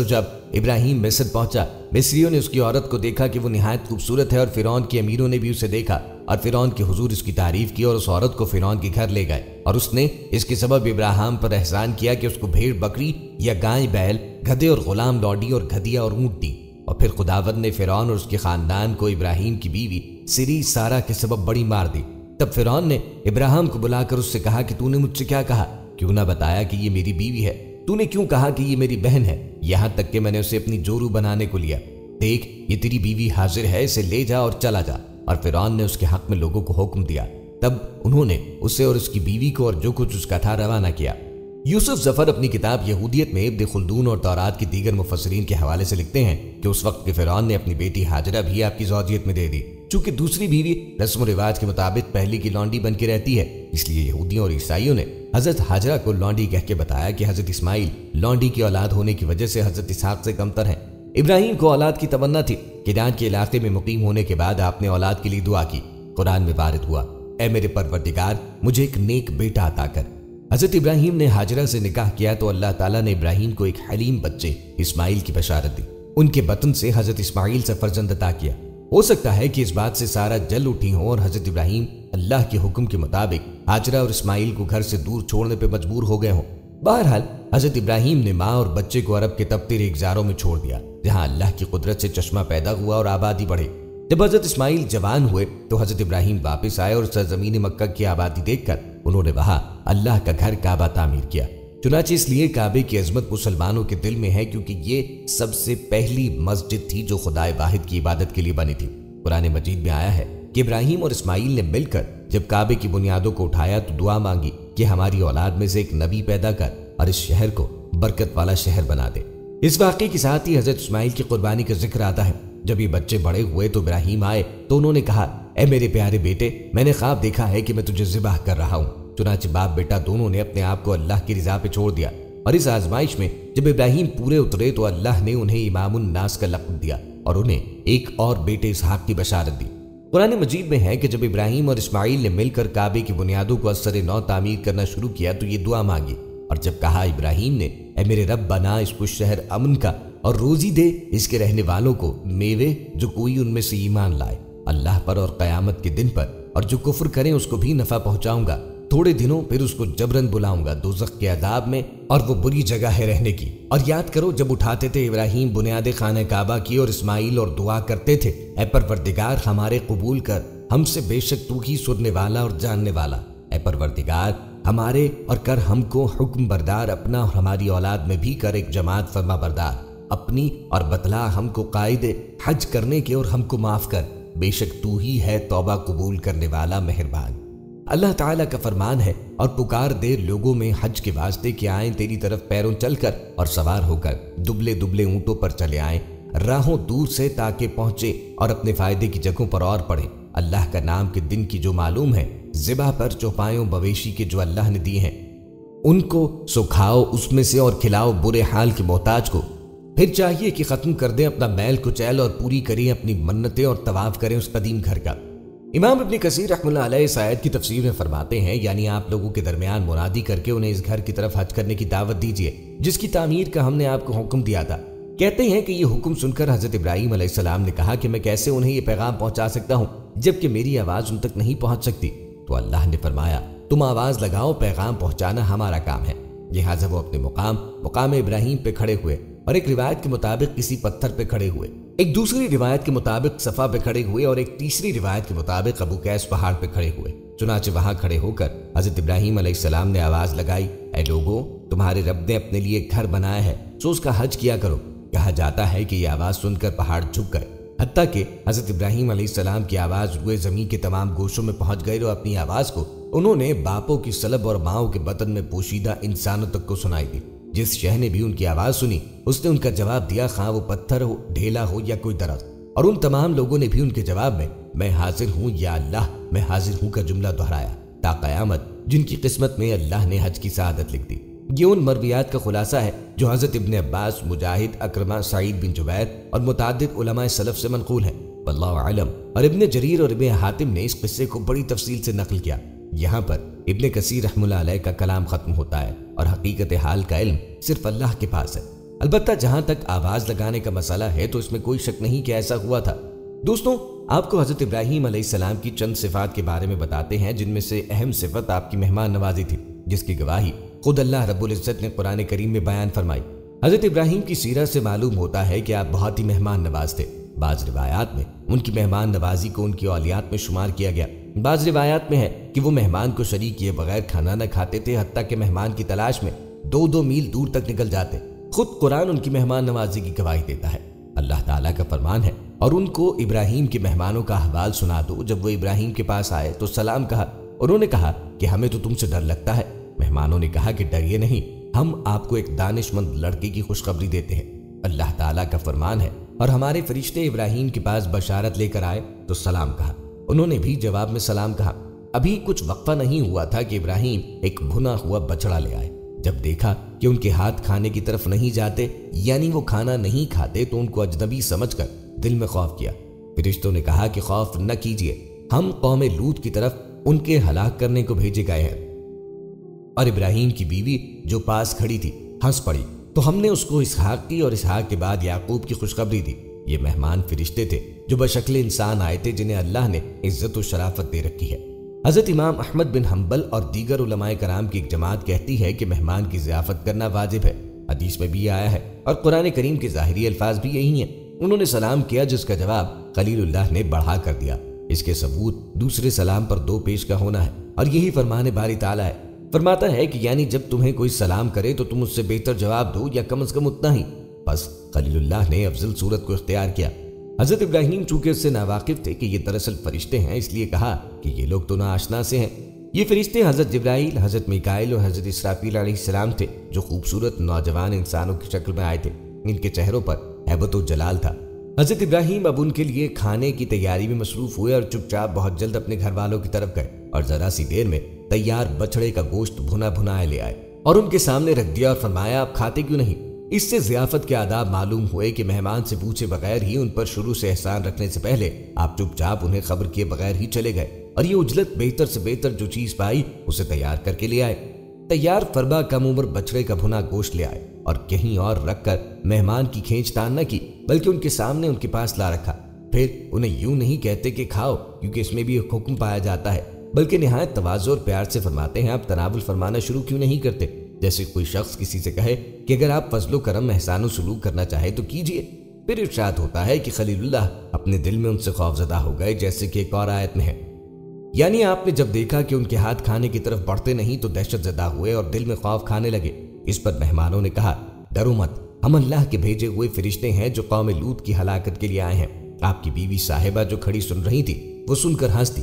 جب ابراہیم مصر پہنچا مصریوں نے اس کی عورت کو دیکھا کہ وہ نہایت خوبصورت ہے، اور فرعون کے امیروں نے بھی اسے دیکھا اور فرعون کے حضور اس کی تعریف کی، اور اس عورت کو فرعون کے گھر لے گئے، اور اس نے اس کے سبب ابراہیم پر احسان کیا کہ اس کو بھیڑ بکری یا گائے بیل، گدھے اور غلام لوڈی اور گدھیا اور اونٹ دی۔ اور پھر خداوند نے فرعون اور اس کے خاندان کو ابراہیم کی بیوی سری سارہ کے سبب بڑی مار دی۔ تب فرعون نے ابراہیم کو بلا کر اس سے کہا کہ تو نے مجھ سے کیا کہا؟ کیوں نہ بتایا کہ یہ میری بیوی ہے؟ تو نے کیوں کہا کہ یہ میری بہن ہے؟ یہاں تک کہ میں نے اسے اپنی جورو بنانے کو لیا۔ دیکھ یہ تیری بیوی حاضر ہے، اسے لے جا اور چلا جا۔ اور فرعون نے اس کے حق میں لوگوں کو حکم دیا۔ تب انہوں نے اسے اور اس کی بیوی کو اور جو کچھ اس کا تھا روانہ کیا۔ یوسف ظفر اپنی کتاب یہودیت میں ابن خلدون اور تورات کی دیگر مفسرین کے حوالے سے لکھتے ہیں کہ اس وقت کے فرعون نے اپنی بیٹی ہاجرہ بھی آپ کی زوجیت میں دے دی، چونکہ دوسری بیوی رسم و رواج کے مطابق پہلی کی لونڈی بن کے رہتی ہے، اس لیے یہودیوں اور عیسائیوں نے حضرت ہاجرہ کو لونڈی کہہ کے بتایا کہ حضرت اسماعیل لونڈی کی اولاد ہونے کی وجہ سے حضرت اسحاق سے کمتر ہیں۔ ابراہیم کو اولاد کی تمنا تھی۔ کنعان کے علاقے میں مقیم ہونے کے بعد آپ نے اولاد کے لیے دعا کی۔ قرآن میں وارد ہوا، اے میرے پروردگار مجھے ایک نیک بیٹا عطا کر۔ حضرت ابراہیم نے ہاجرہ سے نکاح کیا تو اللہ تعالیٰ نے ابراہیم کو ایک حلیم بچے اسماعیل کی بشارت دی۔ ان کے بطن سے حضرت اسماعیل سے فرزند عطا کیا۔ ہو سکتا ہے کہ اس بات سے سارہ جل اٹھی ہوں اور حضرت ابراہیم اللہ کے حکم کے مطابق ہاجرہ اور اسماعیل کو گھر سے دور چھوڑنے پہ مجبور ہو گئے ہوں۔ بہرحال حضرت ابراہیم نے ماں اور بچے کو عرب کے تبتے ریگزاروں میں چھوڑ دیا، جہاں اللہ کی قدرت سے چشمہ پیدا ہوا اور آبادی بڑھے۔ جب حضرت اسماعیل جوان ہوئے تو حضرت ابراہیم واپس آئے اور سرزمین مکہ کی آبادی دیکھ کر انہوں نے وہاں اللہ کا گھر کعبہ تعمیر کیا۔ چنانچہ اس لیے کعبے کی عظمت مسلمانوں کے دل میں ہے کیونکہ یہ سب سے پہلی مسجد تھی جو خدائے واحد کی عبادت کے لیے بنی تھی۔ قرآن مجید میں آیا ہے کہ ابراہیم اور اسماعیل نے مل کر جب کعبے کی بنیادوں کو اٹھایا تو دعا مانگی کہ ہماری اولاد میں سے ایک نبی پیدا کر اور اس شہر کو برکت والا شہر بنا دے۔ اس واقعے کے ساتھ ہی حضرت اسماعیل کی قربانی کا ذکر آتا ہے۔ جب یہ بچے بڑے ہوئے تو ابراہیم آئے تو انہوں نے کہا، اے میرے پیارے بیٹے میں نے خواب دیکھا ہے کہ میں تجھے ذبح کر رہا ہوں۔ چنانچہ باپ بیٹا دونوں نے اپنے آپ کو اللہ کی رضا پہ چھوڑ دیا، اور اس آزمائش میں جب ابراہیم پورے اترے تو اللہ نے انہیں امام الناس کا لقب دیا اور انہیں ایک اور بیٹے اسحاق کی بشارت دی۔ قرآن مجید میں ہے کہ جب ابراہیم اور اسماعیل نے مل کر کعبے کی بنیادوں کو ازسر نو تعمیر کرنا شروع کیا تو یہ دعا مانگی، اور جب کہا ابراہیم نے، اے میرے رب بنا اس کو شہر امن کا اور روزی دے اس کے رہنے والوں کو میوے جو کوئی ان میں سے ایمان لائے اللہ پر اور قیامت کے دن پر، اور جو کفر کریں اس کو بھی نفع پہنچاؤں گا، تھوڑے دنوں پھر اس کو جبرن بلاؤں گا دوزخ کے عذاب میں، اور وہ بری جگہ ہے رہنے کی۔ اور یاد کرو جب اٹھاتے تھے ابراہیم بنیاد خانہ کعبہ کی اور اسماعیل اور دعا کرتے تھے، اے پروردگار ہمارے قبول کر، ہم سے بے شک تو ہی سننے والا اور جاننے والا، اے پروردگار ہمارے اور کر ہم کو حکم بردار اپنا اور ہماری اولاد میں بھی کر ایک جماعت فرما بردار اپنی، اور بتلا ہم کو قائد حج کرنے کے اور ہم کو معاف کر، بے شک تو ہی ہے توبہ قبول کرنے والا مہربان۔ اللہ تعالیٰ کا فرمان ہے اور پکار دے لوگوں میں حج کے واسطے کہ آئیں تیری طرف پیروں چل کر اور سوار ہو کر دبلے دبلے اونٹوں پر چلے آئیں راہوں دور سے تاکہ پہنچے اور اپنے فائدے کی جگہوں پر اور پڑھیں اللہ کا نام کے دن کی جو معلوم ہے ذبح پر چوپایوں مویشی کے جو اللہ نے دی ہیں ان کو سکھاؤ اس میں سے اور کھلاؤ برے حال کے محتاج کو۔ پھر چاہیے کہ ختم کر دیں اپنا میل کچیل اور پوری کریں اپنی منتیں اور طواف کریں اس قدیم گھر کا۔ امام ابن کثیر رحمہ اللہ علیہ اس آیت کی تفسیر میں فرماتے ہیں یعنی آپ لوگوں کے درمیان منادی کر کے انہیں اس گھر کی طرف حج کرنے کی دعوت دیجیے جس کی تعمیر کا ہم نے آپ کو حکم دیا تھا۔ کہتے ہیں کہ یہ حکم سن کر حضرت ابراہیم علیہ السلام نے کہا کہ میں کیسے انہیں یہ پیغام پہنچا سکتا ہوں جبکہ میری آواز ان تک نہیں پہنچ سکتی؟ تو اللہ نے فرمایا تم آواز لگاؤ، پیغام پہنچانا ہمارا کام ہے۔ لہٰذا وہ اپنے مقام ابراہیم پہ کھڑے ہوئے اور ایک روایت کے مطابق کسی پتھر پہ کھڑے ہوئے، ایک دوسری روایت کے مطابق صفا پہ کھڑے ہوئے اور ایک تیسری روایت کے مطابق ابو قیس پہاڑ پہ کھڑے ہوئے۔ چنانچہ وہاں کھڑے ہو کر حضرت ابراہیم علیہ السلام نے آواز لگائی، اے لوگوں، تمہارے رب نے اپنے لیے ایک گھر بنایا ہے سو اس کا حج کیا کرو۔ کہا جاتا ہے کہ یہ آواز سن کر پہاڑ جھک گئے، حتیٰ کہ حضرت ابراہیم علیہ السلام کی آواز روئے زمین کے تمام گوشوں میں پہنچ گئی اور اپنی آواز کو انہوں نے باپوں کی سلب اور ماؤں کے بطن میں پوشیدہ انسانوں تک کو سنائی دی۔ جس شہ نے بھی ان کی آواز سنی اس نے ان کا جواب دیا، خواہ وہ پتھر ہو، ڈھیلا ہو یا کوئی درخت، اور ان تمام لوگوں نے بھی ان کے جواب میں حاضر ہوں یا اللہ میں حاضر ہوں کا جملہ دہرایا تا قیامت، جن کی قسمت میں اللہ نے حج کی سعادت لکھ دی۔ یہ ان مرویات کا خلاصہ ہے جو حضرت ابن عباس، مجاہد، اکرمہ، سعید بن جبیر اور متعدد علماء سلف سے منقول ہیں، واللہ اعلم۔ اور ابن جریر اور ابن حاتم نے اس قصے کو بڑی تفصیل سے نقل کیا۔ یہاں پر ابن کثیر رحمہ اللہ علیہ کا کلام ختم ہوتا ہے اور حقیقت حال کا علم صرف اللہ کے پاس ہے۔ البتہ جہاں تک آواز لگانے کا مسئلہ ہے تو اس میں کوئی شک نہیں کہ ایسا ہوا تھا۔ دوستوں، آپ کو حضرت ابراہیم علیہ السلام کی چند صفات کے بارے میں بتاتے ہیں جن میں سے اہم صفت آپ کی مہمان نوازی تھی، جس کی گواہی خود اللہ رب العزت نے قرآن کریم میں بیان فرمائی۔ حضرت ابراہیم کی سیرت سے معلوم ہوتا ہے کہ آپ بہت ہی مہمان نواز تھے۔ بعض روایات میں ان کی مہمان نوازی کو ان کی اولیات میں شمار کیا گیا، بعض روایات میں ہے کہ وہ مہمان کو شریک کیے بغیر کھانا نہ کھاتے تھے، حتیٰ کہ مہمان کی تلاش میں 2 میل دور تک نکل جاتے۔ خود قرآن ان کی مہمان نوازی کی گواہی دیتا ہے۔ اللہ تعالیٰ کا فرمان ہے، اور ان کو ابراہیم کے مہمانوں کا احوال سنا دو۔ جب وہ ابراہیم کے پاس آئے تو سلام کہا، انہوں نے کہا کہ ہمیں تو تم سے ڈر لگتا ہے۔ مہمانوں نے کہا کہ ڈریے نہیں، ہم آپ کو ایک دانش مند لڑکے کی خوشخبری دیتے ہیں۔ اللہ تعالیٰ کا فرمان ہے، اور ہمارے فرشتے ابراہیم کے پاس بشارت لے کر آئے تو سلام کہا، انہوں نے بھی جواب میں سلام کہا۔ ابھی کچھ وقفہ نہیں ہوا تھا کہ ابراہیم ایک بھنا ہوا بچڑا لے آئے۔ جب دیکھا کہ ان کے ہاتھ کھانے کی طرف نہیں جاتے، یعنی وہ کھانا نہیں کھاتے، تو ان کو اجنبی سمجھ کر دل میں خوف کیا۔ فرشتوں نے کہا کہ خوف نہ کیجیے، ہم قوم لوط کی طرف ان کے ہلاک کرنے کو بھیجے گئے ہیں۔ اور ابراہیم کی بیوی جو پاس کھڑی تھی ہنس پڑی، تو ہم نے اس کو اسحاق کی اور اسحاق کے بعد یعقوب کی خوشخبری دی۔ یہ مہمان فرشتے تھے جو بشکل انسان آئے تھے، جنہیں اللہ نے عزت و شرافت دے رکھی ہے۔ حضرت امام احمد بن حنبل اور دیگر علماء کرام کی ایک جماعت کہتی ہے کہ مہمان کی ضیافت کرنا واجب ہے۔ حدیث میں بھی آیا ہے اور قرآن کریم کے ظاہری الفاظ بھی یہی ہیں۔ انہوں نے سلام کیا، جس کا جواب خلیل اللہ نے بڑھا کر دیا۔ اس کے ثبوت دوسرے سلام پر 2 پیش کا ہونا ہے، اور یہی فرمان باری تعالیٰ ہے۔ فرماتا ہے کہ یعنی جب تمہیں کوئی سلام کرے تو تم اس سے بہتر جواب دو، یا کم از کم اتنا ہی۔ بس خلیل اللہ نے افضل صورت کو اختیار کیا۔ حضرت ابراہیم چونکہ اس سے ناواقف تھے کہ یہ دراصل فرشتے ہیں، اس لیے کہا کہ یہ لوگ تو ناآشنا سے ہیں۔ یہ فرشتے حضرت جبرائیل، حضرت میکائیل اور حضرت اسرافیل علیہ السلام تھے، جو خوبصورت نوجوان انسانوں کی شکل میں آئے تھے۔ ان کے چہروں پر ہیبت و جلال تھا۔ حضرت ابراہیم اب ان کے لیے کھانے کی تیاری میں مصروف ہوئے اور چپ چاپ بہت جلد اپنے گھر والوں کی طرف گئے، اور ذرا سی دیر میں تیار بچڑے کا گوشت بھنا بھنایا لے آئے اور ان کے سامنے رکھ دیا، اور فرمایا آپ کھاتے کیوں نہیں؟ اس سے ضیافت کے آداب معلوم ہوئے کہ مہمان سے پوچھے بغیر ہی ان پر شروع سے احسان رکھنے سے پہلے آپ چپ چاپ انہیں خبر کیے بغیر ہی چلے گئے، اور یہ اجلت بہتر سے بہتر جو چیز پائی اسے تیار کر کے لے آئے۔ تیار فربا کم عمر بچڑے کا بھنا گوشت لے آئے، اور کہیں اور رکھ کر مہمان کی کھینچ تان نہ کی، بلکہ ان کے سامنے ان کے پاس لا رکھا۔ پھر انہیں یوں نہیں کہتے کہ کھاؤ، کیونکہ اس میں بھی ایک حکم پایا جاتا ہے، بلکہ نہایت تواضع اور پیار سے فرماتے ہیں آپ تناول فرمانا شروع کیوں نہیں کرتے؟ جیسے کوئی شخص کسی سے کہے کہ اگر آپ فضل و کرم، احسان و سلوک کرنا چاہے تو کیجئے۔ پھر ارشاد ہوتا ہے کہ خلیل اللہ اپنے دل میں ان سے خوفزدہ ہو گئے، جیسے کہ ایک اور آیت میں ہے، یعنی آپ نے جب دیکھا کہ ان کے ہاتھ کھانے کی طرف بڑھتے نہیں تو دہشت زدہ ہوئے اور دل میں خوف کھانے لگے۔ اس پر مہمانوں نے کہا ڈرو مت، ہم اللہ کے بھیجے ہوئے فرشتے ہیں جو قوم لوط کی ہلاکت کے لیے آئے ہیں۔ آپ کی بیوی صاحبہ جو کھڑی سن رہی تھی وہ سن کر ہنس دی،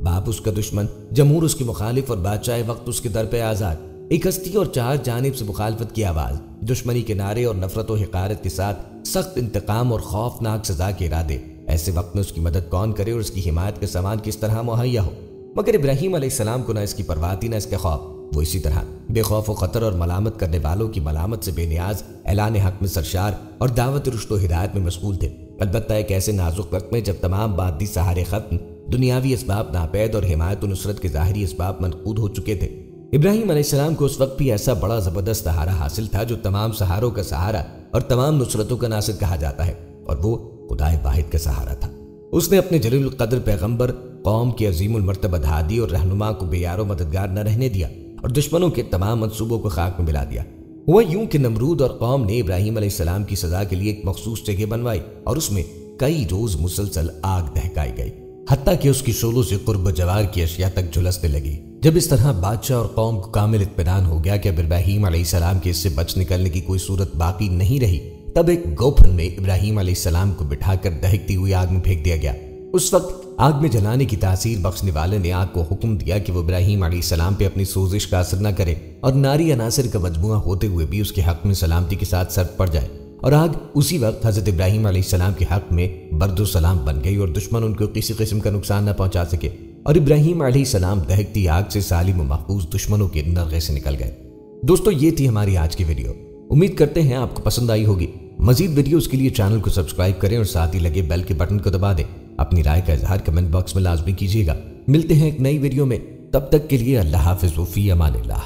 باپ اس کا دشمن، جمہور اس کے مخالف اور بادشاہ وقت اس کے در پہ آزاد۔ ایک ہستی اور چار جانب سے مخالفت کی آواز، دشمنی کے نعرے اور نفرت و حقارت کے ساتھ سخت انتقام اور خوفناک سزا کے ارادے۔ ایسے وقت میں اس کی مدد کون کرے اور اس کی حمایت کا سامان کس طرح مہیا ہو؟ مگر ابراہیم علیہ السلام کو نہ اس کی پرواہ تھی نہ اس کے خوف۔ وہ اسی طرح بے خوف و خطر اور ملامت کرنے والوں کی ملامت سے بے نیاز، اعلان حق میں سرشار اور دعوت رشد و ہدایت میں مشغول تھے۔ البتہ ایک ایسے نازک وقت میں جب تمام مادی سہارے ختم، دنیاوی اسباب ناپید اور حمایت و نصرت کے ظاہری اسباب منقود ہو چکے تھے، ابراہیم علیہ السلام کو اس وقت بھی ایسا بڑا زبردست سہارا حاصل تھا جو تمام سہاروں کا سہارا اور تمام نصرتوں کا ناصر کہا جاتا ہے، اور وہ خدائے واحد کا سہارا تھا۔ اس نے اپنے جلیل القدر پیغمبر، قوم کے عظیم المرتبہ ہادی اور رہنما کو بے یار و مددگار نہ رہنے دیا اور دشمنوں کے تمام منصوبوں کو خاک میں ملا دیا۔ ہوا یوں کہ نمرود اور قوم نے ابراہیم علیہ السلام کی سزا کے لیے ایک مخصوص جگہ بنوائی اور اس میں کئی روز مسلسل آگ دہکائی گئی، حتیٰ کہ اس کی شعلوں سے قرب و جوار کی اشیاء تک جھلسنے لگی۔ جب اس طرح بادشاہ اور قوم کو کامل اطمینان ہو گیا کہ اب ابراہیم علیہ السلام کے اس سے بچ نکلنے کی کوئی صورت باقی نہیں رہی، تب ایک گوپھن میں ابراہیم علیہ السلام کو بٹھا کر دہکتی ہوئی آگ میں پھینک دیا گیا۔ اس وقت آگ میں جلانے کی تاثیر بخشنے والے نے آگ کو حکم دیا کہ وہ ابراہیم علیہ السلام پہ اپنی سوزش کا اثر نہ کرے اور ناری عناصر کا مجموعہ ہوتے ہوئے بھی اس کے حق میں سلامتی کے ساتھ سرد پڑ جائے، اور آگ اسی وقت حضرت ابراہیم علیہ السلام کے حق میں برد و سلام بن گئی اور دشمن ان کو کسی قسم کا نقصان نہ پہنچا سکے، اور ابراہیم علیہ السلام دہکتی آگ سے سالم و محفوظ دشمنوں کے نرغے سے نکل گئے۔ دوستو، یہ تھی ہماری آج کی ویڈیو۔ امید کرتے ہیں آپ کو پسند آئی ہوگی۔ مزید ویڈیوز کے لیے چینل کو سبسکرائب کریں اور ساتھ ہی لگے بیل کے بٹن کو دبا دیں۔ اپنی رائے کا اظہار کمنٹ باکس میں لازمی کیجیے گا۔ ملتے ہیں ایک نئی ویڈیو میں، تب تک کے لیے اللہ حافظ و فی امان اللہ۔